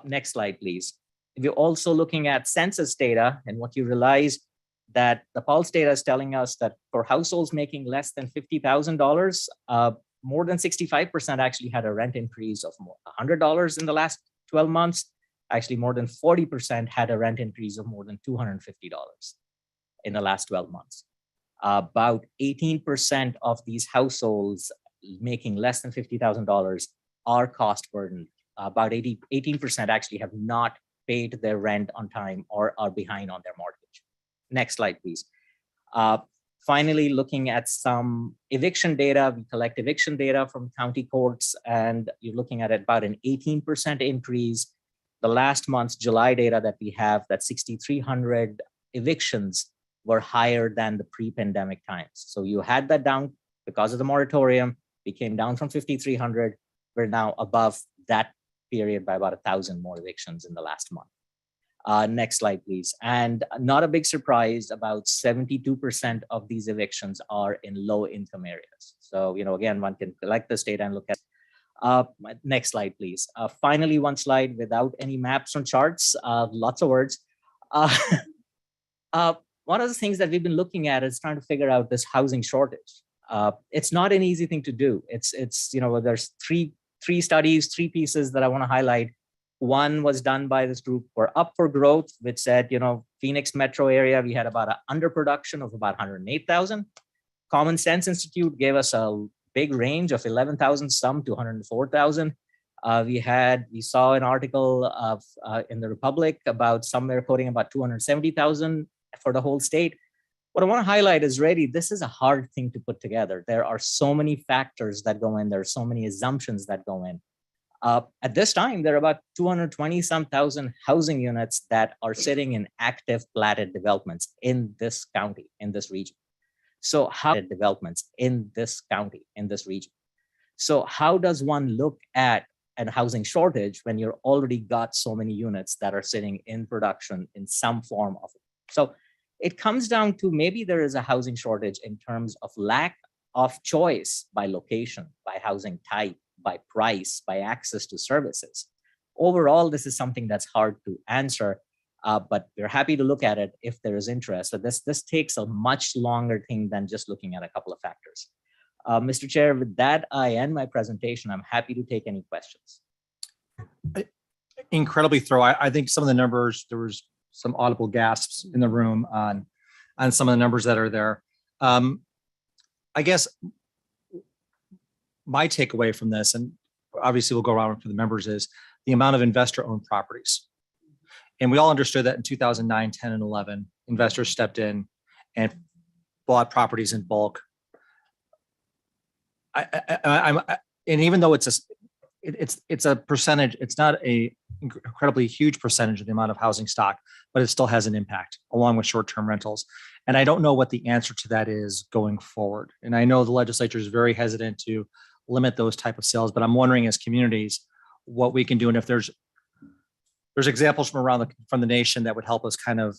[SPEAKER 9] Next slide, please. If you're also looking at census data, and what you realize that the Pulse data is telling us that for households making less than $50,000, more than 65% actually had a rent increase of $100 in the last 12 months. Actually, more than 40% had a rent increase of more than $250 in the last 12 months. About 18% of these households making less than $50,000 are cost burdened. About 18% actually have not paid their rent on time or are behind on their mortgage. Next slide, please. Finally, looking at some eviction data, we collect eviction data from county courts, and you're looking at about an 18% increase. The last month's July data that we have, that 6,300 evictions were higher than the pre-pandemic times. So you had that down because of the moratorium. We came down from 5,300. We're now above that period by about 1,000 more evictions in the last month. Next slide, please. And not a big surprise, about 72% of these evictions are in low income areas. So, again, one can collect this data and look at. Next slide, please. Finally, one slide without any maps or charts, lots of words. One of the things that we've been looking at is trying to figure out this housing shortage. It's not an easy thing to do. It's there's three studies, three pieces that I want to highlight. One was done by this group for Up for Growth, which said, Phoenix metro area, we had about an underproduction of about 108,000. Common Sense Institute gave us a big range of 11,000 some to 104,000. We saw an article of in the Republic about somewhere quoting about 270,000 for the whole state. What I want to highlight is really, this is a hard thing to put together. There are so many factors that go in. There are so many assumptions that go in. At this time, there are about 220-some thousand housing units that are sitting in active platted developments in this county, in this region. So how does one look at a housing shortage when you're already got so many units that are sitting in production in some form of it? So it comes down to maybe there is a housing shortage in terms of lack of choice by location, by housing type, by price, by access to services. Overall, this is something that's hard to answer, but we're happy to look at it if there is interest. So this takes a much longer thing than just looking at a couple of factors. Mr. Chair, with that, I end my presentation. I'm happy to take any questions.
[SPEAKER 1] Incredibly thorough. I think some of the numbers, there was some audible gasps in the room on some of the numbers that are there. I guess my takeaway from this, and obviously we'll go around for the members, is the amount of investor-owned properties. And we all understood that in 2009, 10, and 11, investors stepped in and bought properties in bulk. And even though it's a percentage, it's not a incredibly huge percentage of the amount of housing stock, but it still has an impact along with short-term rentals. And I don't know what the answer to that is going forward. And I know the legislature is very hesitant to limit those type of sales, but I'm wondering as communities what we can do, and if there's examples from around from the nation that would help us kind of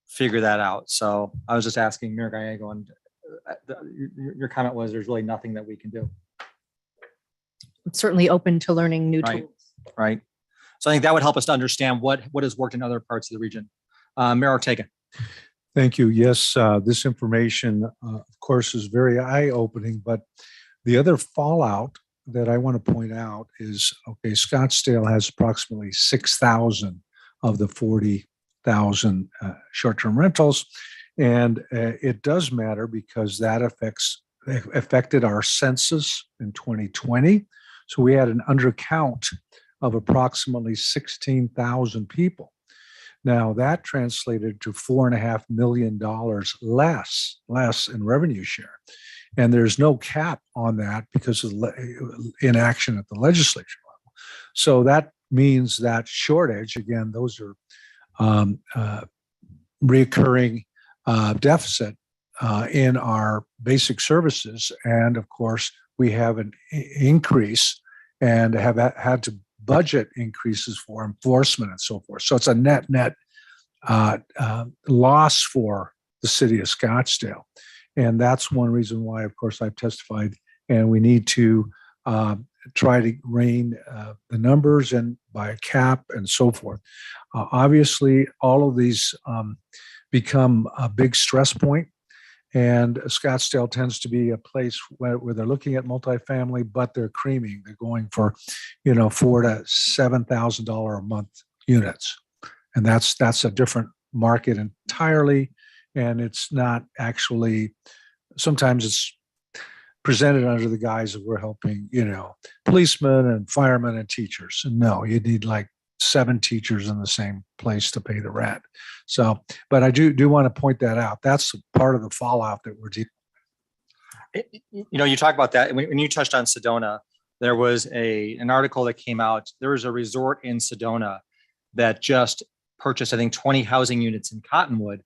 [SPEAKER 1] figure that out. So I was just asking Mayor Gallego, and your comment was there's really nothing that we can do.
[SPEAKER 10] I'm certainly open to learning new
[SPEAKER 1] Right.
[SPEAKER 10] tools.
[SPEAKER 1] Right. So I think that would help us to understand what has worked in other parts of the region. Mayor Ortega.
[SPEAKER 5] Thank you. Yes, this information, of course, is very eye-opening, but the other fallout that I want to point out is, okay, Scottsdale has approximately 6,000 of the 40,000 short-term rentals. And it does matter because that affected our census in 2020. So we had an undercount of approximately 16,000 people. Now that translated to $4.5 million less in revenue share. And there's no cap on that because of inaction at the legislature level. So that means that shortage, again, those are recurring deficit in our basic services. And of course, we have an increase and have had to budget increases for enforcement and so forth. So it's a net loss for the city of Scottsdale. And that's one reason why, of course, I've testified, and we need to try to rein the numbers in by a cap and so forth. Obviously, all of these become a big stress point. And Scottsdale tends to be a place where they're looking at multifamily, but they're creaming. They're going for, $4,000 to $7,000 a month units, and that's a different market entirely. And it's not actually. Sometimes it's presented under the guise of we're helping, policemen and firemen and teachers. And no, you need like 7 teachers in the same place to pay the rent. So, but I do want to point that out. That's part of the fallout that we're dealing with.
[SPEAKER 1] You talk about that. When you touched on Sedona, there was an article that came out. There was a resort in Sedona that just purchased, I think, 20 housing units in Cottonwood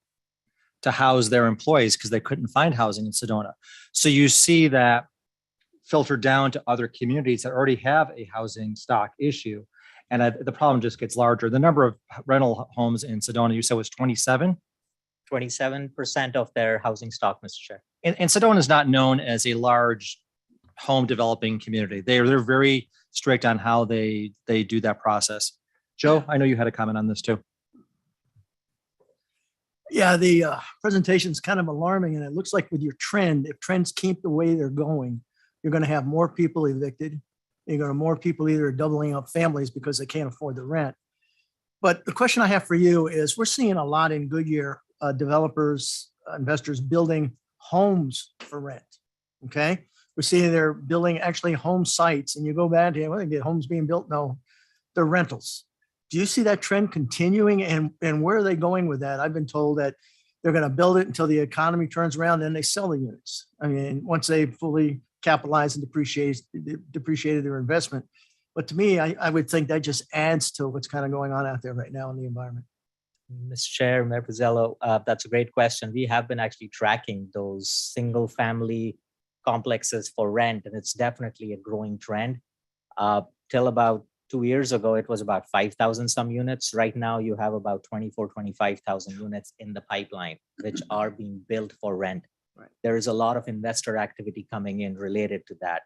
[SPEAKER 1] to house their employees because they couldn't find housing in Sedona. So you see that filter down to other communities that already have a housing stock issue. And the problem just gets larger. The number of rental homes in Sedona, you said was 27.
[SPEAKER 9] 27% of their housing stock, Mr. Chair.
[SPEAKER 1] And Sedona is not known as a large home developing community. They're very strict on how they do that process. Joe, I know you had a comment on this too.
[SPEAKER 11] Yeah, the presentation is kind of alarming, and it looks like with your trend, if trends keep the way they're going, you're going to have more people evicted. You're going to have more people either doubling up families because they can't afford the rent. But the question I have for you is, we're seeing a lot in Goodyear, developers, investors building homes for rent. Okay, we're seeing they're building actually home sites, and you go back to, well, they get homes being built. No, they're rentals. Do you see that trend continuing, and where are they going with that? I've been told that they're going to build it until the economy turns around, then they sell the units. I mean, once they fully capitalize and depreciated their investment. But to me, I would think that just adds to what's kind of going on out there right now in the environment.
[SPEAKER 9] Mr. Chair, Mayor Pizzello, that's a great question. We have been actually tracking those single family complexes for rent, and it's definitely a growing trend. Till about 2 years ago, it was about 5,000 some units. Right now, you have about 25,000 units in the pipeline, which are being built for rent.
[SPEAKER 11] Right.
[SPEAKER 9] There is a lot of investor activity coming in related to that.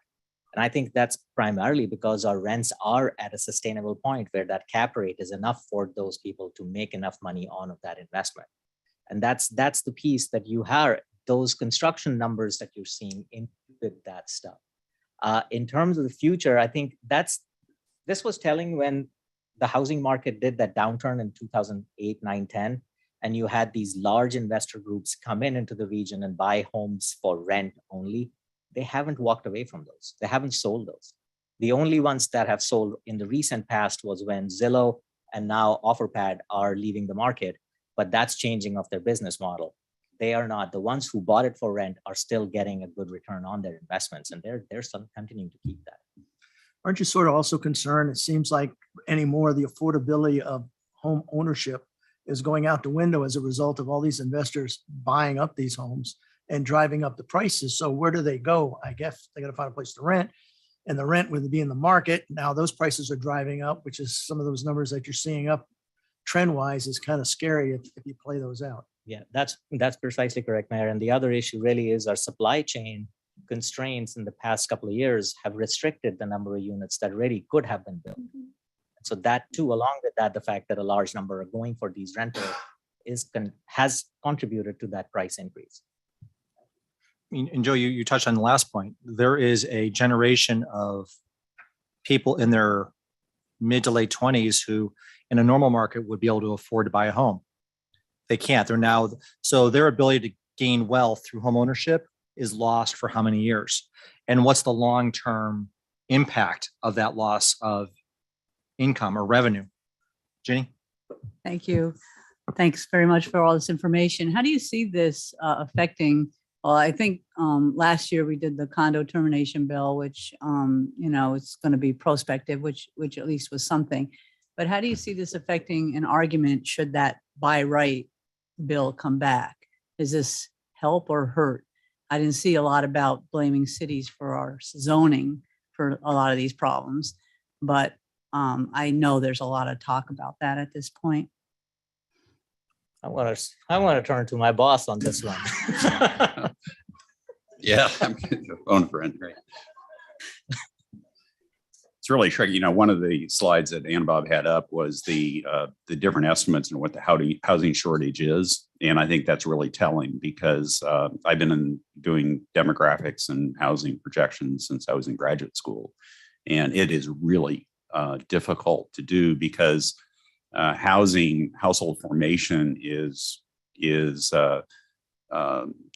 [SPEAKER 9] And I think that's primarily because our rents are at a sustainable point where that cap rate is enough for those people to make enough money on of that investment. And that's the piece that you have, those construction numbers that you're seeing in with that stuff. In terms of the future, I think this was telling when the housing market did that downturn in 2008, 9, 10, and you had these large investor groups come into the region and buy homes for rent only. They haven't walked away from those. They haven't sold those. The only ones that have sold in the recent past was when Zillow and now OfferPad are leaving the market, but that's changing of their business model. They are not. The ones who bought it for rent are still getting a good return on their investments, and they're still continuing to keep that.
[SPEAKER 11] Aren't you sort of also concerned? It seems like anymore the affordability of home ownership is going out the window as a result of all these investors buying up these homes and driving up the prices. So where do they go? I guess they got to find a place to rent, and the rent would be in the market. Now those prices are driving up, which is some of those numbers that you're seeing up trend wise is kind of scary if you play those out.
[SPEAKER 9] Yeah, that's precisely correct, Mayor. And the other issue really is our supply chain constraints in the past couple of years have restricted the number of units that really could have been built. So that too, along with that, the fact that a large number are going for these rentals has contributed to that price increase.
[SPEAKER 1] And Joe, you touched on the last point. There is a generation of people in their mid to late 20s who in a normal market would be able to afford to buy a home. They can't. They're now, so their ability to gain wealth through home ownership is lost for how many years? And what's the long-term impact of that loss of income or revenue? Jenny?
[SPEAKER 12] Thank you. Thanks very much for all this information. How do you see this affecting? Well, I think last year we did the condo termination bill, which it's going to be prospective, which at least was something. But how do you see this affecting an argument should that by right bill come back? Does this help or hurt? I didn't see a lot about blaming cities for our zoning for a lot of these problems, but I know there's a lot of talk about that at this point.
[SPEAKER 9] I want to turn to my boss on this one.
[SPEAKER 7] Yeah, I'm phone friend, right? It's really tricky. One of the slides that Bob had up was the different estimates and what the housing shortage is. And I think that's really telling because I've been doing demographics and housing projections since I was in graduate school. And it is really difficult to do because household formation is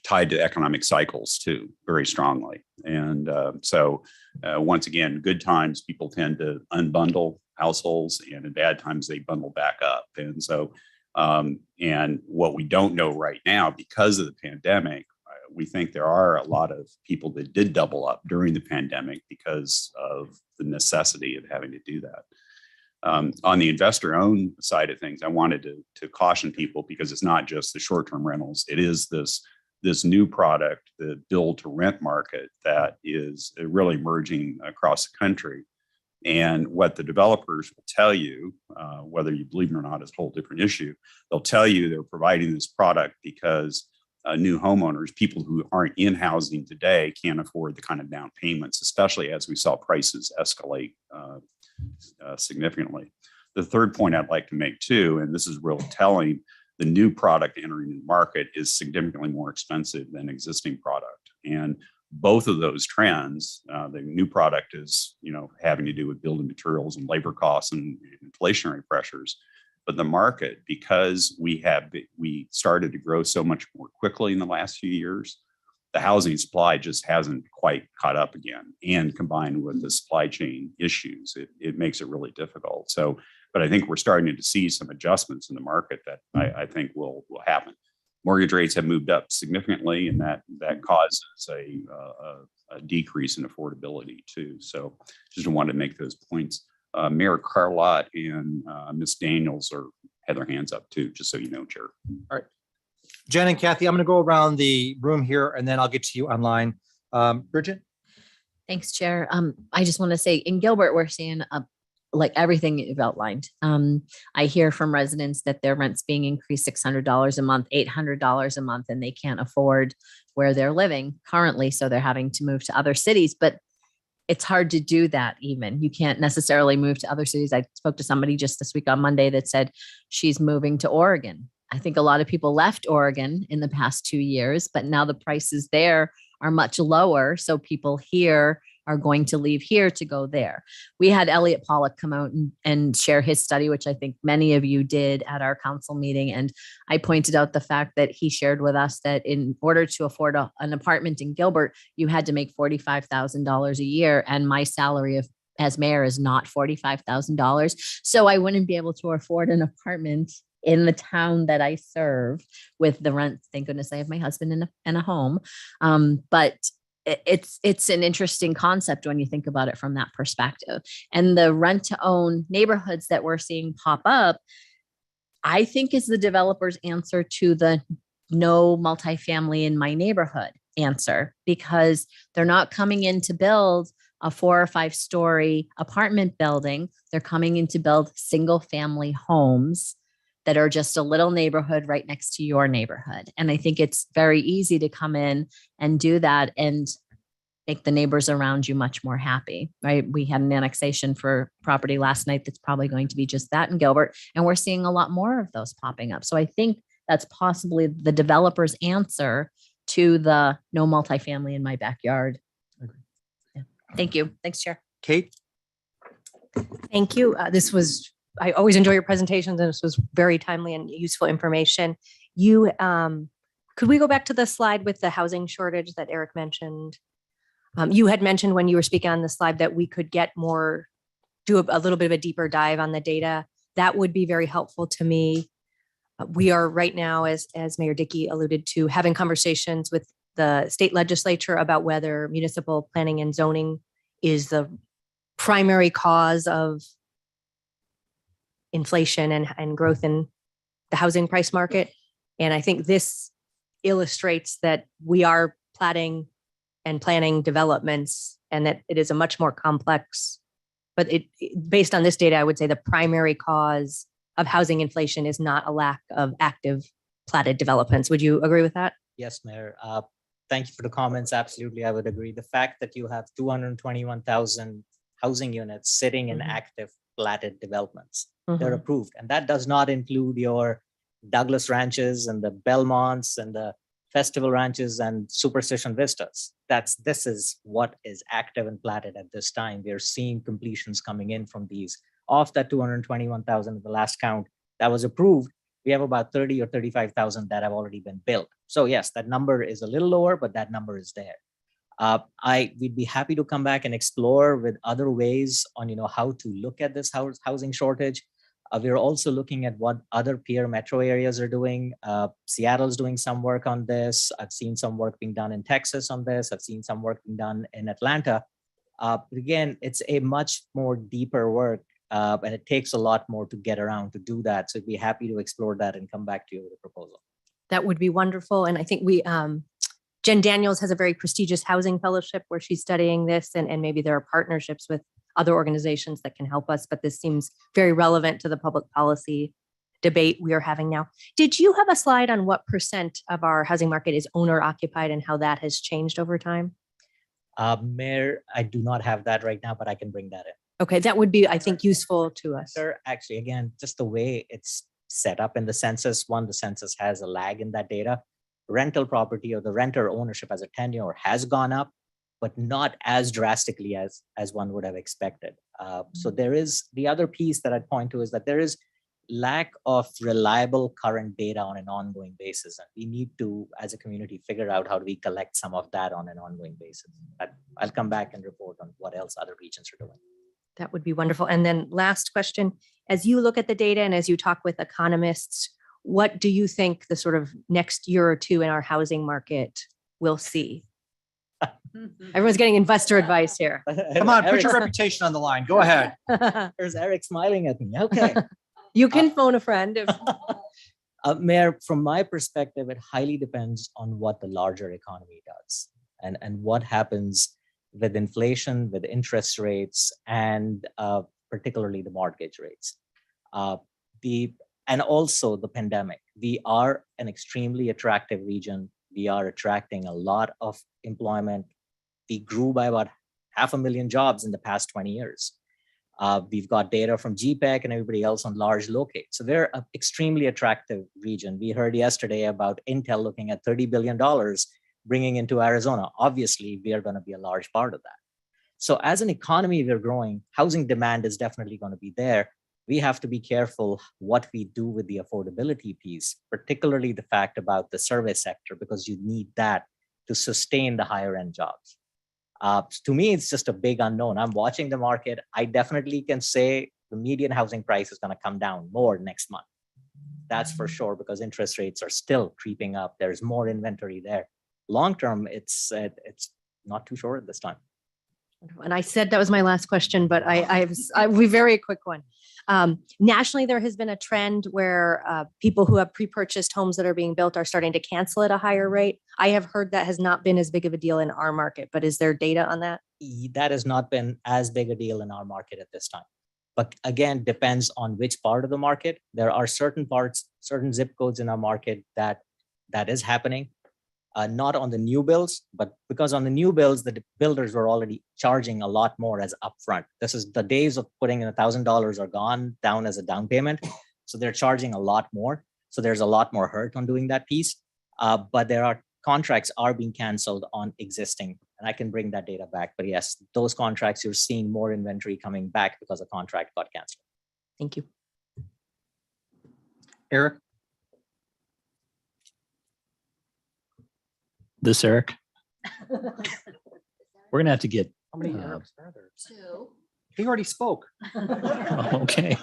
[SPEAKER 7] tied to economic cycles too, very strongly. And so once again, good times, people tend to unbundle households, and in bad times, they bundle back up. And so, and what we don't know right now, because of the pandemic, we think there are a lot of people that did double up during the pandemic because of the necessity of having to do that. On the investor-owned side of things, I wanted to caution people because it's not just the short-term rentals. It is this new product, the build-to-rent market, that is really emerging across the country. And what the developers will tell you, whether you believe it or not is a whole different issue. They'll tell you they're providing this product because new homeowners, people who aren't in housing today, can't afford the kind of down payments, especially as we saw prices escalate significantly. The third point I'd like to make too, and this is really telling, the new product entering the market is significantly more expensive than existing product. And both of those trends, the new product is, having to do with building materials and labor costs and inflationary pressures. But the market, because we started to grow so much more quickly in the last few years, the housing supply just hasn't quite caught up again. And combined with the supply chain issues, it makes it really difficult. So, but I think we're starting to see some adjustments in the market that I think will happen. Mortgage rates have moved up significantly, and that causes a decrease in affordability too. So just wanted to make those points. Mayor Carlott and Ms. Daniels had their hands up too, just so you know, Chair.
[SPEAKER 1] All right. Jen and Kathy, I'm going to go around the room here and then I'll get to you online. Bridget?
[SPEAKER 10] Thanks, Chair. I just want to say in Gilbert, we're seeing like everything you've outlined. I hear from residents that their rent's being increased $600 a month, $800 a month, and they can't afford where they're living currently. So they're having to move to other cities, but it's hard to do that even. You can't necessarily move to other cities. I spoke to somebody just this week on Monday that said she's moving to Oregon. I think a lot of people left Oregon in the past 2 years, but now the prices there are much lower. So people here are going to leave here to go there. We had Elliot Pollock come out and share his study, which I think many of you did at our council meeting. And I pointed out the fact that he shared with us that in order to afford an apartment in Gilbert, you had to make $45,000 a year. And my salary as mayor is not $45,000. So I wouldn't be able to afford an apartment in the town that I serve with the rent. Thank goodness I have my husband and a home. But it's an interesting concept when you think about it from that perspective. And the rent to own neighborhoods that we're seeing pop up, I think is the developer's answer to the no multifamily in my neighborhood answer, because they're not coming in to build a 4 or 5 story apartment building. They're coming in to build single family homes that are just a little neighborhood right next to your neighborhood. And I think it's very easy to come in and do that and make the neighbors around you much more happy, right? We had an annexation for property last night that's probably going to be just that in Gilbert. And we're seeing a lot more of those popping up. So I think that's possibly the developer's answer to the no multifamily in my backyard. Yeah. Thank you. Thanks, Chair.
[SPEAKER 1] Kate?
[SPEAKER 13] Thank you. I always enjoy your presentations, and this was very timely and useful information. Could we go back to the slide with the housing shortage that Eric mentioned? You had mentioned when you were speaking on the slide that we could do a little bit of a deeper dive on the data. That would be very helpful to me. We are right now, as Mayor Dickey alluded to, having conversations with the state legislature about whether municipal planning and zoning is the primary cause of inflation and growth in the housing price market. And I think this illustrates that we are platting and planning developments, and that it is a much more complex, but based on this data, I would say the primary cause of housing inflation is not a lack of active platted developments. Would you agree with that?
[SPEAKER 9] Yes, Mayor. Thank you for the comments. Absolutely, I would agree. The fact that you have 221,000 housing units sitting in active platted developments, they're approved. And that does not include your Douglas Ranches and the Belmonts and the Festival Ranches and Superstition Vistas. This is what is active and platted at this time. We're seeing completions coming in from these. Of that 221,000 at the last count that was approved, we have about 30 or 35,000 that have already been built. So yes, that number is a little lower, but that number is there. We'd be happy to come back and explore with other ways on how to look at this housing shortage. We're also looking at what other peer metro areas are doing. Seattle's doing some work on this. I've seen some work being done in Texas on this. I've seen some work being done in Atlanta. But again, it's a much more deeper work, and it takes a lot more to get around to do that. So I'd be happy to explore that and come back to you with a proposal.
[SPEAKER 13] That would be wonderful. And I think Jen Daniels has a very prestigious housing fellowship where she's studying this, and maybe there are partnerships with other organizations that can help us, but this seems very relevant to the public policy debate we are having now. Did you have a slide on what % of our housing market is owner occupied and how that has changed over time?
[SPEAKER 9] Mayor, I do not have that right now, but I can bring that in.
[SPEAKER 13] Okay, that would be, I think, useful to us.
[SPEAKER 9] Sir, actually, again, just the way it's set up in the census, the census has a lag in that data. Rental property or the renter ownership as a tenure has gone up, but not as drastically as one would have expected. So there is the other piece that I'd point to is that there is lack of reliable current data on an ongoing basis. And we need to, as a community, figure out how do we collect some of that on an ongoing basis. I'll come back and report on what else other regions are doing.
[SPEAKER 13] That would be wonderful. And then last question, as you look at the data and as you talk with economists, what do you think the sort of next year or two in our housing market will see? Everyone's getting investor advice here.
[SPEAKER 1] Come on, put your reputation on the line. Go ahead.
[SPEAKER 9] There's Eric smiling at me. Okay.
[SPEAKER 13] You can phone a friend.
[SPEAKER 9] Mayor, from my perspective, it highly depends on what the larger economy does and what happens with inflation, with interest rates, and particularly the mortgage rates. And also the pandemic. We are an extremely attractive region. We are attracting a lot of employment. We grew by about 500,000 jobs in the past 20 years. We've got data from GPEC and everybody else on large locate. So they're an extremely attractive region. We heard yesterday about Intel looking at $30 billion bringing into Arizona. Obviously, we are going to be a large part of that. So as an economy, we're growing. Housing demand is definitely going to be there. We have to be careful what we do with the affordability piece, particularly the fact about the service sector, because you need that to sustain the higher end jobs. To me, it's just a big unknown. I'm watching the market. I definitely can say the median housing price is going to come down more next month. That's for sure, because interest rates are still creeping up. There's more inventory there. Long term, it's not too sure at this time.
[SPEAKER 13] And I said that was my last question, but we very quick one. Nationally, there has been a trend where people who have pre-purchased homes that are being built are starting to cancel at a higher rate. I have heard that has not been as big of a deal in our market, but is there data on that?
[SPEAKER 9] That has not been as big a deal in our market at this time. But again, depends on which part of the market. There are certain parts, certain zip codes in our market that is happening. Not on the new builds, but because on the new builds, the builders were already charging a lot more as upfront. This is the days of putting in $1,000 are gone down as a down payment. So they're charging a lot more. So there's a lot more hurt on doing that piece. But there are contracts are being canceled on existing, and I can bring that data back. But yes, those contracts, you're seeing more inventory coming back because a contract got canceled.
[SPEAKER 13] Thank you.
[SPEAKER 1] Eric?
[SPEAKER 14] This Eric? We're gonna have to get.
[SPEAKER 1] How many Erics are there?
[SPEAKER 10] 2.
[SPEAKER 1] He already spoke.
[SPEAKER 14] Okay.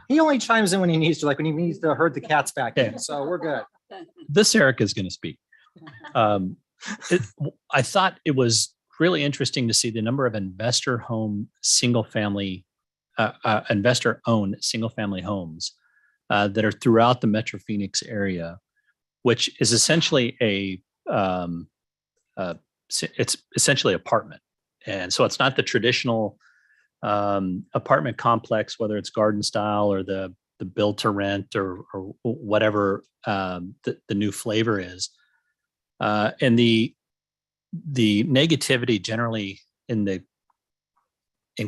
[SPEAKER 1] He only chimes in when he needs to, like when he needs to herd the cats back in. So we're good.
[SPEAKER 14] This Eric is going to speak. I thought it was really interesting to see the number of investor-owned single-family homes that are throughout the Metro Phoenix area, which is essentially it's essentially apartment. And so it's not the traditional apartment complex, whether it's garden style or the build to rent or whatever the new flavor is. And the negativity generally in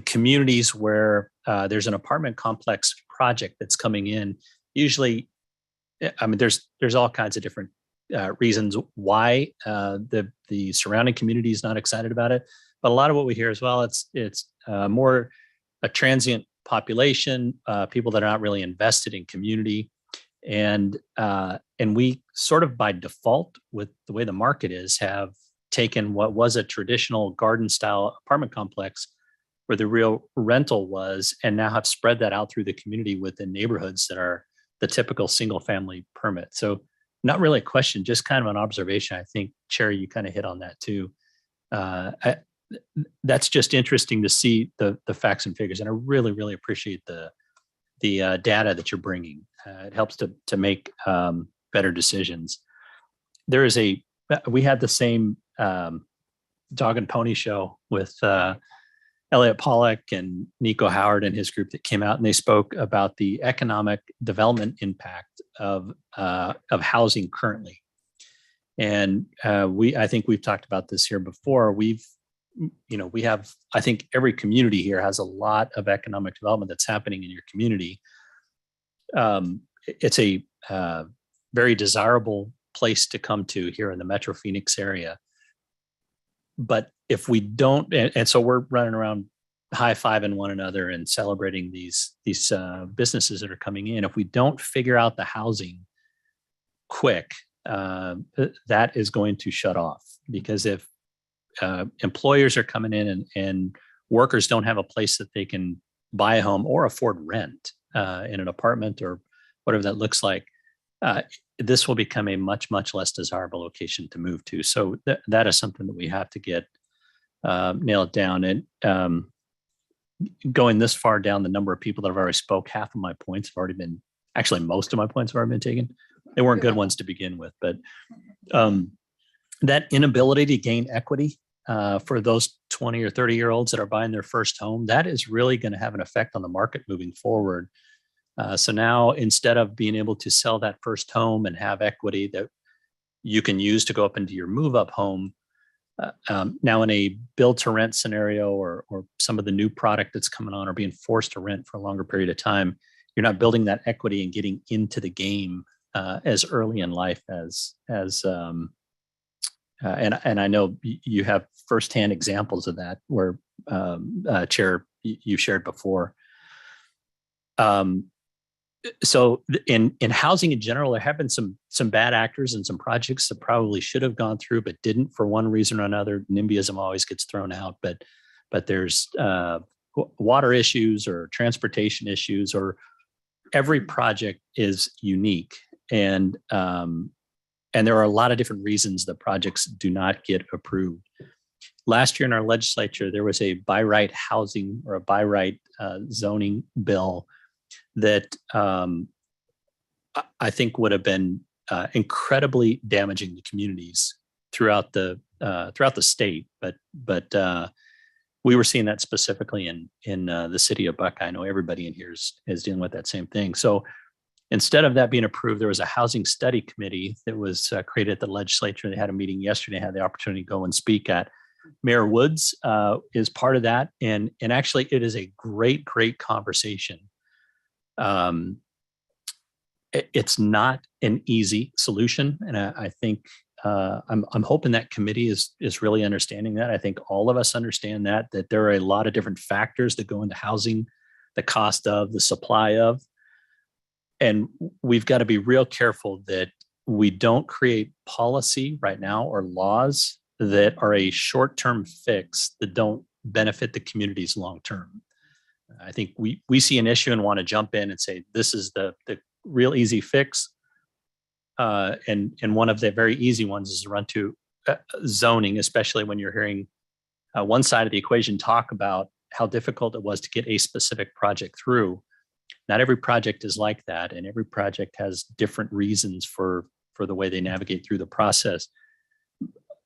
[SPEAKER 14] communities where there's an apartment complex project that's coming in, usually, I mean, there's all kinds of different reasons why the surrounding community is not excited about it. But a lot of what we hear as well, it's more a transient population, people that are not really invested in community. And we sort of by default, with the way the market is, have taken what was a traditional garden style apartment complex where the real rental was, and now have spread that out through the community within neighborhoods that are the typical single family permit. So not really a question, just kind of an observation. I think, Cherry, you kind of hit on that too. That's just interesting to see the facts and figures. And I really, really appreciate the data that you're bringing. It helps to make better decisions. We had the same dog and pony show with Elliot Pollack and Nico Howard and his group that came out, and they spoke about the economic development impact of housing currently. And I think we've talked about this here before. We have, I think every community here has a lot of economic development that's happening in your community. It's a very desirable place to come to here in the Metro Phoenix area. But if we don't, and so we're running around high-fiving one another and celebrating these businesses that are coming in. If we don't figure out the housing quick, that is going to shut off, because if employers are coming in and workers don't have a place that they can buy a home or afford rent in an apartment or whatever that looks like, this will become a much, much less desirable location to move to. So that is something that we have to get nailed down. And going this far down the number of people that have already spoke, half of my points have already been, actually most of my points have already been taken. They weren't good ones to begin with, but that inability to gain equity for those 20 or 30-year-olds that are buying their first home, that is really going to have an effect on the market moving forward. So now, instead of being able to sell that first home and have equity that you can use to go up into your move-up home, now in a build-to-rent scenario or some of the new product that's coming on or being forced to rent for a longer period of time, you're not building that equity and getting into the game as early in life as and I know you have firsthand examples of that where Chair, you shared before. So in housing in general, there have been some bad actors and some projects that probably should have gone through but didn't for one reason or another. NIMBYism always gets thrown out, but there's water issues or transportation issues, or every project is unique, and there are a lot of different reasons that projects do not get approved. Last year in our legislature, there was a by right housing or a by right zoning bill that I think would have been incredibly damaging to communities throughout the state. But we were seeing that specifically in the city of Buckeye. I know everybody in here is dealing with that same thing. So instead of that being approved, there was a housing study committee that was created at the legislature. They had a meeting yesterday, had the opportunity to go and speak at. Mayor Woods is part of that. And actually, it is a great, great conversation. It's not an easy solution. And I think I'm hoping that committee is really understanding that. I think all of us understand that there are a lot of different factors that go into housing, the cost of, the supply of. And we've got to be real careful that we don't create policy right now or laws that are a short-term fix that don't benefit the communities long-term. I think we see an issue and want to jump in and say, this is the real easy fix. And one of the very easy ones is to run to zoning, especially when you're hearing one side of the equation talk about how difficult it was to get a specific project through. Not every project is like that, and every project has different reasons for the way they navigate through the process.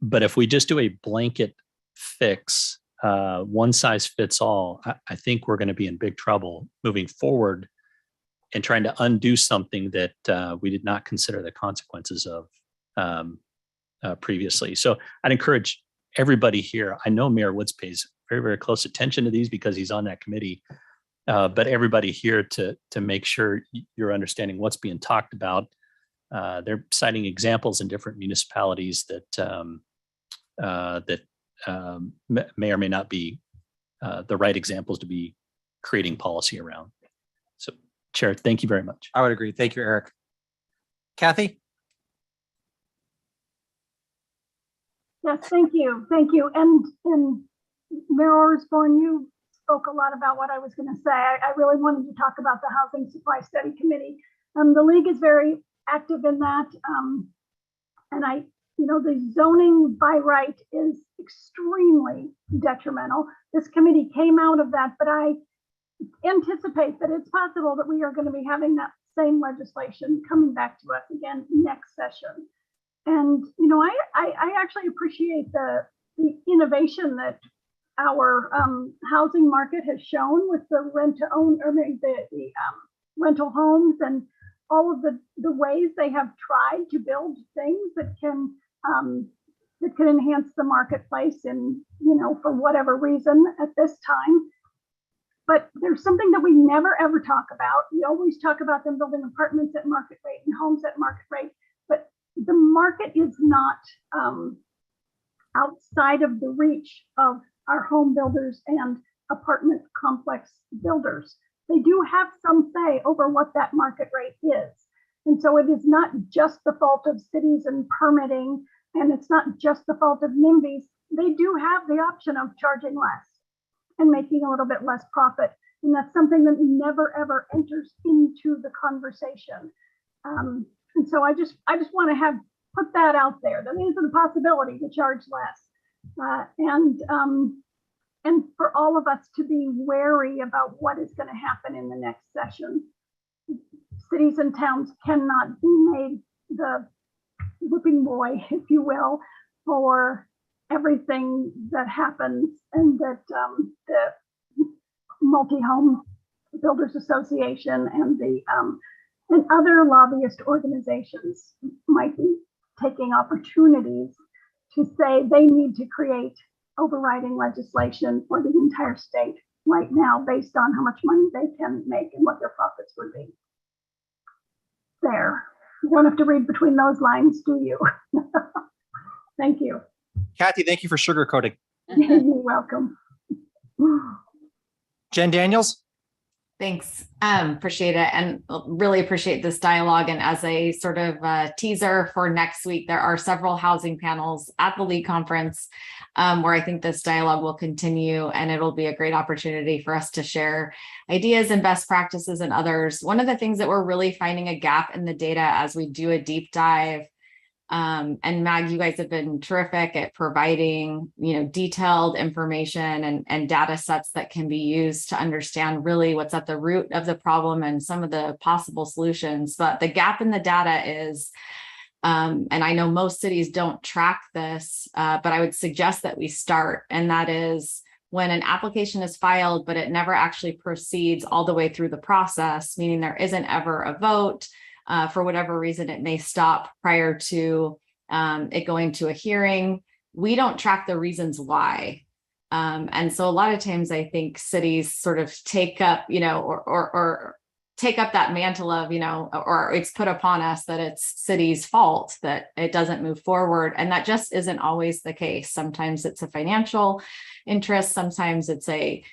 [SPEAKER 14] But if we just do a blanket fix, one size fits all, I think we're going to be in big trouble moving forward and trying to undo something that we did not consider the consequences of previously. So I'd encourage everybody here. I know Mayor Woods pays very, very close attention to these because he's on that committee. But everybody here to make sure you're understanding what's being talked about. They're citing examples in different municipalities that may or may not be the right examples to be creating policy around. So, Chair, thank you very much.
[SPEAKER 1] I would agree. Thank you, Eric. Kathy?
[SPEAKER 15] Yes, thank you. Thank you. And Mayor Osborne, you spoke a lot about what I was going to say. I really wanted to talk about the Housing Supply Study Committee. The League is very active in that. And the zoning by right is extremely detrimental. This committee came out of that, but I anticipate that it's possible that we are going to be having that same legislation coming back to us again next session. And, I actually appreciate the innovation that our housing market has shown with the rent to own, or the rental homes and all of the ways they have tried to build things that can enhance the marketplace and, for whatever reason at this time. But there's something that we never ever talk about. We always talk about them building apartments at market rate and homes at market rate, but the market is not outside of the reach of our home builders and apartment complex builders. They do have some say over what that market rate is. And so it is not just the fault of cities and permitting, and it's not just the fault of NIMBYs. They do have the option of charging less and making a little bit less profit. And that's something that never ever enters into the conversation. And so I just want to put that out there. That means the possibility to charge less. And for all of us to be wary about what is going to happen in the next session. Cities and towns cannot be made the whipping boy, if you will, for everything that happens, and that the Multi-Home Builders Association and other lobbyist organizations might be taking opportunities to say they need to create overriding legislation for the entire state right now based on how much money they can make and what their profits would be. There. You don't have to read between those lines, do you? Thank you.
[SPEAKER 1] Kathy, thank you for sugarcoating.
[SPEAKER 15] You're welcome.
[SPEAKER 1] Jen Daniels?
[SPEAKER 4] Thanks. Appreciate it, and really appreciate this dialogue. And as a sort of teaser for next week, there are several housing panels at the League Conference where I think this dialogue will continue, and it'll be a great opportunity for us to share ideas and best practices and others. One of the things that we're really finding a gap in the data as we do a deep dive, and Mag, you guys have been terrific at providing, detailed information and data sets that can be used to understand really what's at the root of the problem and some of the possible solutions. But the gap in the data is, and I know most cities don't track this, but I would suggest that we start, and that is when an application is filed, but it never actually proceeds all the way through the process, meaning there isn't ever a vote. For whatever reason, it may stop prior to it going to a hearing. We don't track the reasons why. And so a lot of times I think cities sort of take up, or take up that mantle of, or it's put upon us that it's city's fault that it doesn't move forward. And that just isn't always the case. Sometimes it's a financial interest. Sometimes it's a,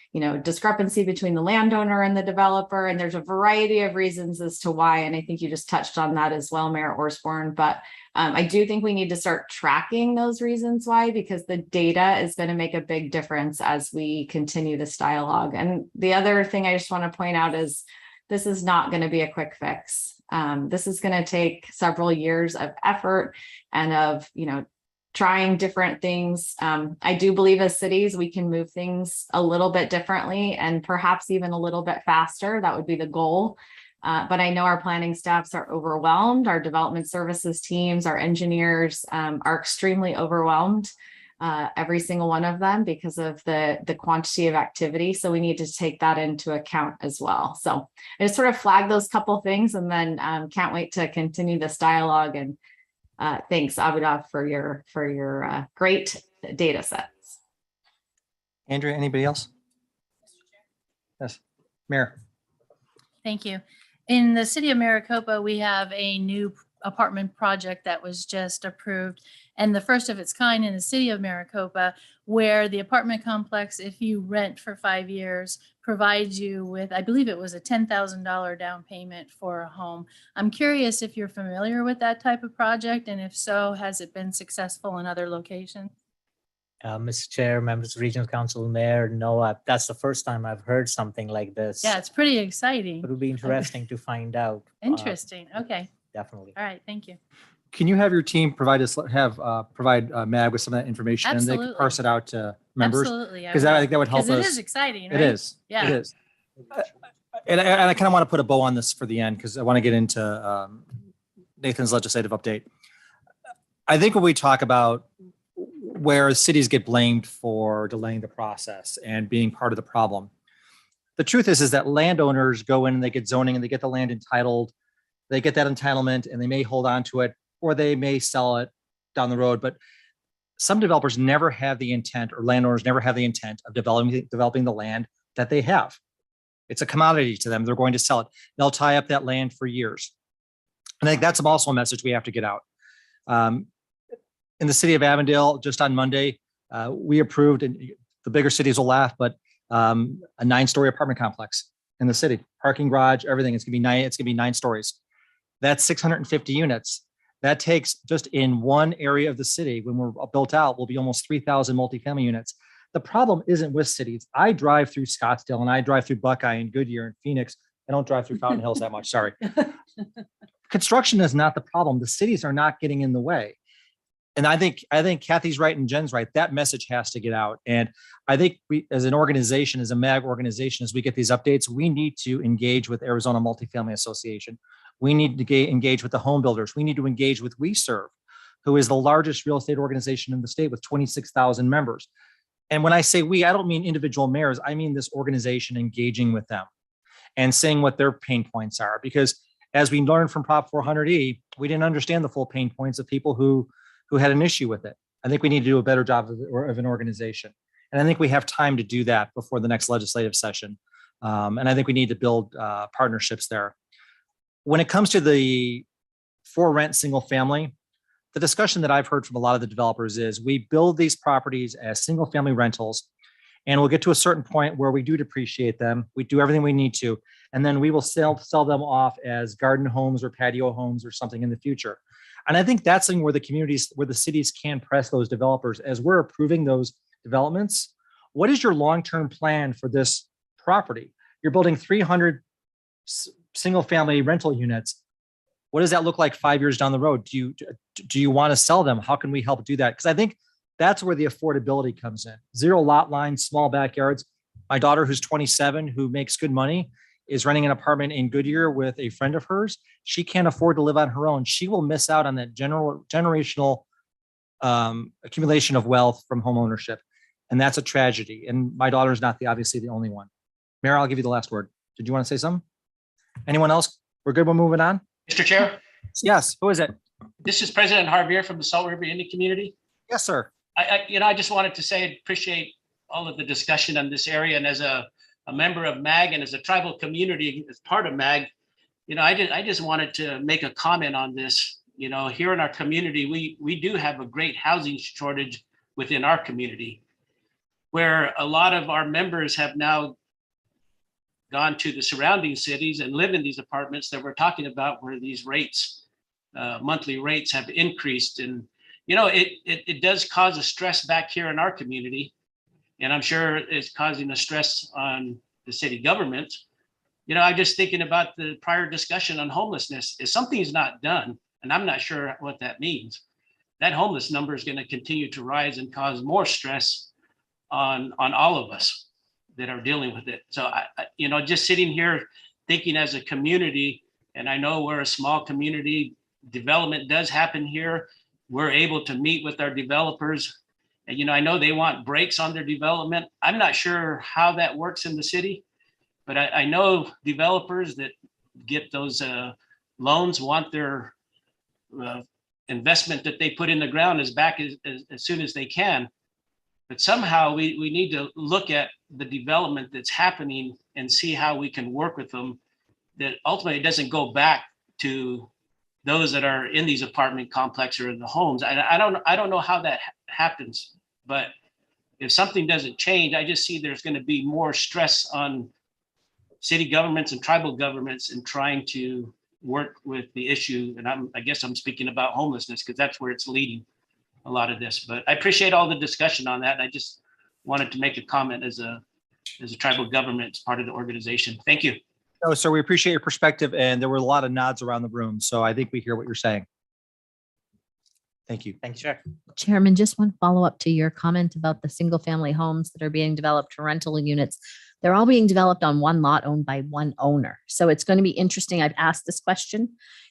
[SPEAKER 4] discrepancy between the landowner and the developer. And there's a variety of reasons as to why. And I think you just touched on that as well, Mayor Osborne. But I do think we need to start tracking those reasons why, because the data is going to make a big difference as we continue this dialogue. And the other thing I just want to point out is this is not going to be a quick fix. This is going to take several years of effort and of, trying different things. I do believe as cities, we can move things a little bit differently and perhaps even a little bit faster. That would be the goal. But I know our planning staffs are overwhelmed. Our development services teams, our engineers are extremely overwhelmed, every single one of them, because of the quantity of activity. So we need to take that into account as well. So I just sort of flag those couple things, and then can't wait to continue this dialogue. And thanks, Avidav, for your great data sets.
[SPEAKER 1] Andrea, anybody else? Yes, Mayor.
[SPEAKER 16] Thank you. In the city of Maricopa, we have a new apartment project that was just approved, and the first of its kind in the city of Maricopa, where the apartment complex, if you rent for 5 years, provides you with, I believe it was a $10,000 down payment for a home. I'm curious if you're familiar with that type of project, and if so, has it been successful in other locations?
[SPEAKER 9] Mr. Chair, members of Regional Council, Mayor, no, that's the first time I've heard something like this.
[SPEAKER 16] Yeah, it's pretty exciting.
[SPEAKER 9] It would be interesting to find out.
[SPEAKER 16] Interesting. Okay.
[SPEAKER 9] Definitely.
[SPEAKER 16] All right. Thank you.
[SPEAKER 1] Can you have your team provide MAG with some of that information, and they can
[SPEAKER 16] Absolutely.
[SPEAKER 1] parse it out to members?
[SPEAKER 16] Absolutely.
[SPEAKER 1] Because I think that would help us.
[SPEAKER 16] Because it is exciting, right?
[SPEAKER 1] It is.
[SPEAKER 16] Yeah.
[SPEAKER 1] It is. And I kind of want to put a bow on this for the end, because I want to get into Nathan's legislative update. I think when we talk about where cities get blamed for delaying the process and being part of the problem. The truth is that landowners go in and they get zoning and they get the land entitled. They get that entitlement and they may hold on to it or they may sell it down the road. But some developers never have the intent, or landowners never have the intent of developing the land that they have. It's a commodity to them. They're going to sell it. They'll tie up that land for years. And I think that's also a message we have to get out. In the city of Avondale, just on Monday, we approved, and the bigger cities will laugh, but a 9-story apartment complex in the city, parking garage, everything. It's gonna be 9 stories. That's 650 units. That takes, just in one area of the city, when we're built out, will be almost 3,000 multifamily units. The problem isn't with cities. I drive through Scottsdale and I drive through Buckeye and Goodyear and Phoenix. I don't drive through Fountain Hills that much, sorry. Construction is not the problem. The cities are not getting in the way. And I think Kathy's right and Jen's right. That message has to get out. And I think we, as an organization, as a MAG organization, as we get these updates, we need to engage with Arizona Multifamily Association. We need to engage with the home builders. We need to engage with WeServe, who is the largest real estate organization in the state with 26,000 members. And when I say we, I don't mean individual mayors. I mean this organization engaging with them and saying what their pain points are. Because as we learned from Prop 400E, we didn't understand the full pain points of people who had an issue with it. I think we need to do a better job of an organization. And I think we have time to do that before the next legislative session. And I think we need to build partnerships there. When it comes to the for rent single family, the discussion that I've heard from a lot of the developers is we build these properties as single family rentals, and we'll get to a certain point where we do depreciate them. We do everything we need to, and then we will sell them off as garden homes or patio homes or something in the future. And I think that's something where the cities can press those developers as we're approving those developments. What is your long-term plan for this property? You're building 300 single family rental units. What does that look like 5 years down the road? Do you want to sell them? How can we help do that? Because I think that's where the affordability comes in. 0 lot lines, small backyards. My daughter, who's 27, who makes good money, is renting an apartment in Goodyear with a friend of hers. She can't afford to live on her own. She will miss out on that generational accumulation of wealth from home ownership. And that's a tragedy. And my daughter is not obviously the only one. Mayor, I'll give you the last word. Did you want to say something? Anyone else? We're good. We're moving on.
[SPEAKER 17] Mr. Chair,
[SPEAKER 1] Yes. Who is it?
[SPEAKER 17] this is President Javier from the Salt River Indian Community.
[SPEAKER 1] Yes, sir.
[SPEAKER 17] I just wanted to say, I appreciate all of the discussion on this area. And as a member of MAG and as a tribal community, as part of MAG, I just wanted to make a comment on this. Here in our community, we do have a great housing shortage within our community, where a lot of our members have now gone to the surrounding cities and live in these apartments that we're talking about, where these rates, monthly rates, have increased. And it does cause a stress back here in our community. And I'm sure it's causing a stress on the city government. I'm just thinking about the prior discussion on homelessness. If something's not done, and I'm not sure what that means, that homeless number is going to continue to rise and cause more stress on all of us that are dealing with it. So, just sitting here thinking as a community, and I know we're a small community, development does happen here. We're able to meet with our developers. And, I know they want breaks on their development. I'm not sure how that works in the city, but I know developers that get those loans want their investment that they put in the ground is back as soon as they can. But somehow we need to look at the development that's happening and see how we can work with them, that ultimately it doesn't go back to those that are in these apartment complexes or in the homes. I don't know how that happens, but if something doesn't change, I just see there's going to be more stress on city governments and tribal governments in trying to work with the issue. And I guess I'm speaking about homelessness because that's where it's leading a lot of this. But I appreciate all the discussion on that. I just wanted to make a comment as a tribal government, as part of the organization. Thank you.
[SPEAKER 1] Oh, sir, we appreciate your perspective, and there were a lot of nods around the room. So I think we hear what you're saying. Thank you.
[SPEAKER 9] Thanks, Chair.
[SPEAKER 10] Chairman, just one follow up to your comment about the single family homes that are being developed to rental units. They're all being developed on one lot owned by one owner. So it's going to be interesting. I've asked this question.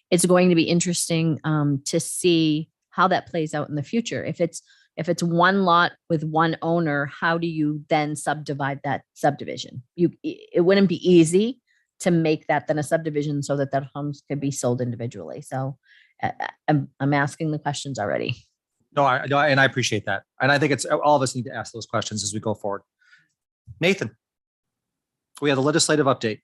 [SPEAKER 10] It's going to be interesting to see how that plays out in the future. If it's If it's one lot with one owner, how do you then subdivide that subdivision? It wouldn't be easy to make that then a subdivision so that homes could be sold individually. So I'm asking the questions already.
[SPEAKER 1] No, and I appreciate that. And I think it's all of us need to ask those questions as we go forward. Nathan, we have the legislative update.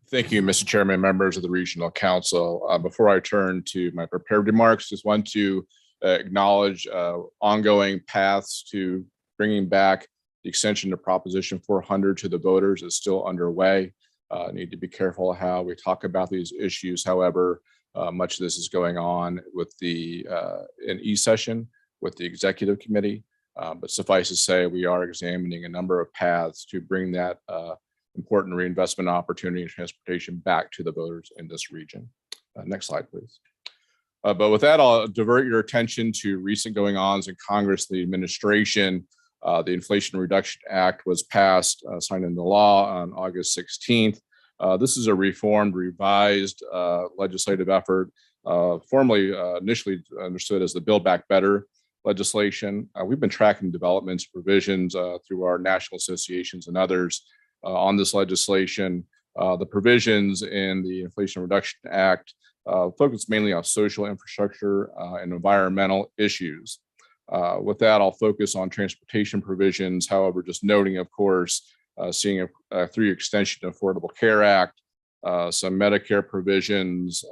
[SPEAKER 18] Thank you, Mr. Chairman, members of the Regional Council. Before I turn to my prepared remarks, just want to acknowledge ongoing paths to bringing back the extension of Proposition 400 to the voters is still underway. Need to be careful how we talk about these issues. However, much of this is going on with an e-session with the Executive Committee. But suffice to say, we are examining a number of paths to bring that important reinvestment opportunity and transportation back to the voters in this region. Next slide, please. But with that, I'll divert your attention to recent going-ons in Congress, the administration. The Inflation Reduction Act was passed, signed into law on August 16th. This is a reformed, revised legislative effort, formerly initially understood as the Build Back Better legislation. We've been tracking developments, provisions through our national associations and others on this legislation. The provisions in the Inflation Reduction Act focus mainly on social infrastructure and environmental issues. With that, I'll focus on transportation provisions. However, just noting, of course, seeing a 3-year extension of Affordable Care Act, some Medicare provisions,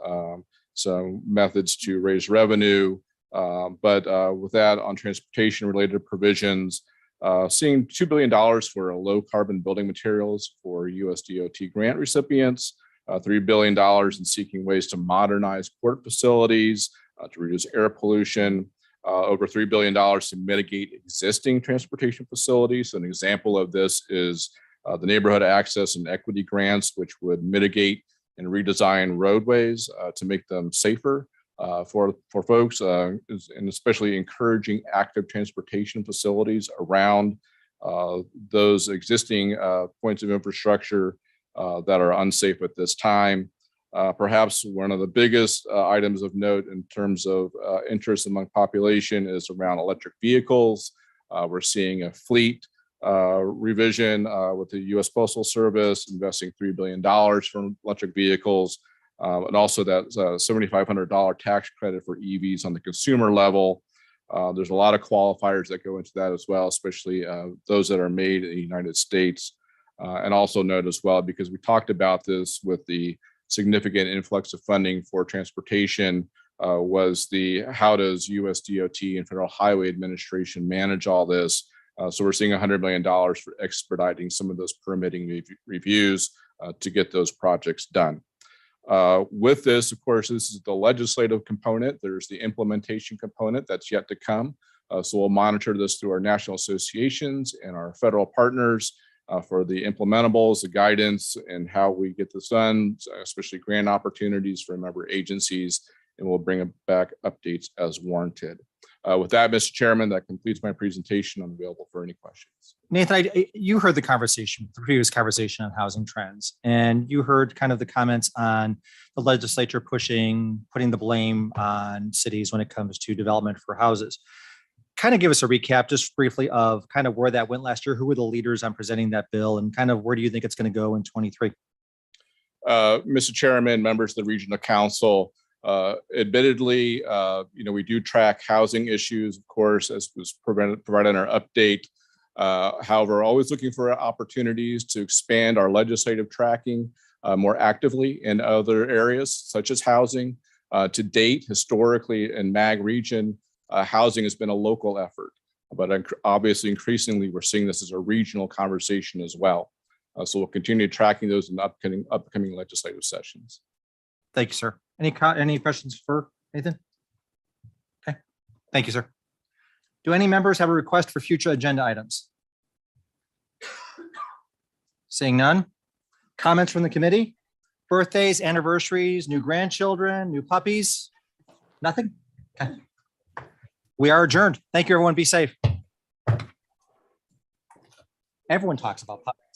[SPEAKER 18] some methods to raise revenue. But with that, on transportation related provisions, seeing $2 billion for low carbon building materials for US DOT grant recipients, $3 billion in seeking ways to modernize port facilities, to reduce air pollution, over $3 billion to mitigate existing transportation facilities. An example of this is the neighborhood access and equity grants, which would mitigate and redesign roadways to make them safer for folks, and especially encouraging active transportation facilities around those existing points of infrastructure that are unsafe at this time. Perhaps one of the biggest items of note in terms of interest among population is around electric vehicles. We're seeing a fleet revision with the U.S. Postal Service investing $3 billion for electric vehicles, and also that $7,500 tax credit for EVs on the consumer level. There's a lot of qualifiers that go into that as well, especially those that are made in the United States. And also note as well, because we talked about this with the significant influx of funding for transportation, was the how does US DOT and Federal Highway Administration manage all this? So we're seeing $100 million for expediting some of those permitting reviews to get those projects done. With this, of course, this is the legislative component. There's the implementation component that's yet to come. So we'll monitor this through our national associations and our federal partners for the implementables, the guidance, and how we get this done, especially grant opportunities for member agencies, and we'll bring back updates as warranted. With that, Mr. Chairman, that completes my presentation. I'm available for any questions.
[SPEAKER 1] Nathan, you heard the previous conversation on housing trends, and you heard kind of the comments on the legislature putting the blame on cities when it comes to development for houses. Kind of give us a recap just briefly of kind of where that went last year. Who were the leaders on presenting that bill, and kind of where do you think it's going to go in 23?
[SPEAKER 18] Mr. Chairman, members of the Regional Council, admittedly, we do track housing issues, of course, as was provided in our update. However, always looking for opportunities to expand our legislative tracking more actively in other areas, such as housing. To date, historically in MAG region, housing has been a local effort, but obviously increasingly we're seeing this as a regional conversation as well. So we'll continue tracking those in the upcoming legislative sessions.
[SPEAKER 1] Thank you, sir. Any questions for Nathan? Okay, thank you, sir. Do any members have a request for future agenda items? Seeing none. Comments from the committee? Birthdays, anniversaries, new grandchildren, new puppies? Nothing? Okay. We are adjourned. Thank you, everyone. Be safe. Everyone talks about puppies.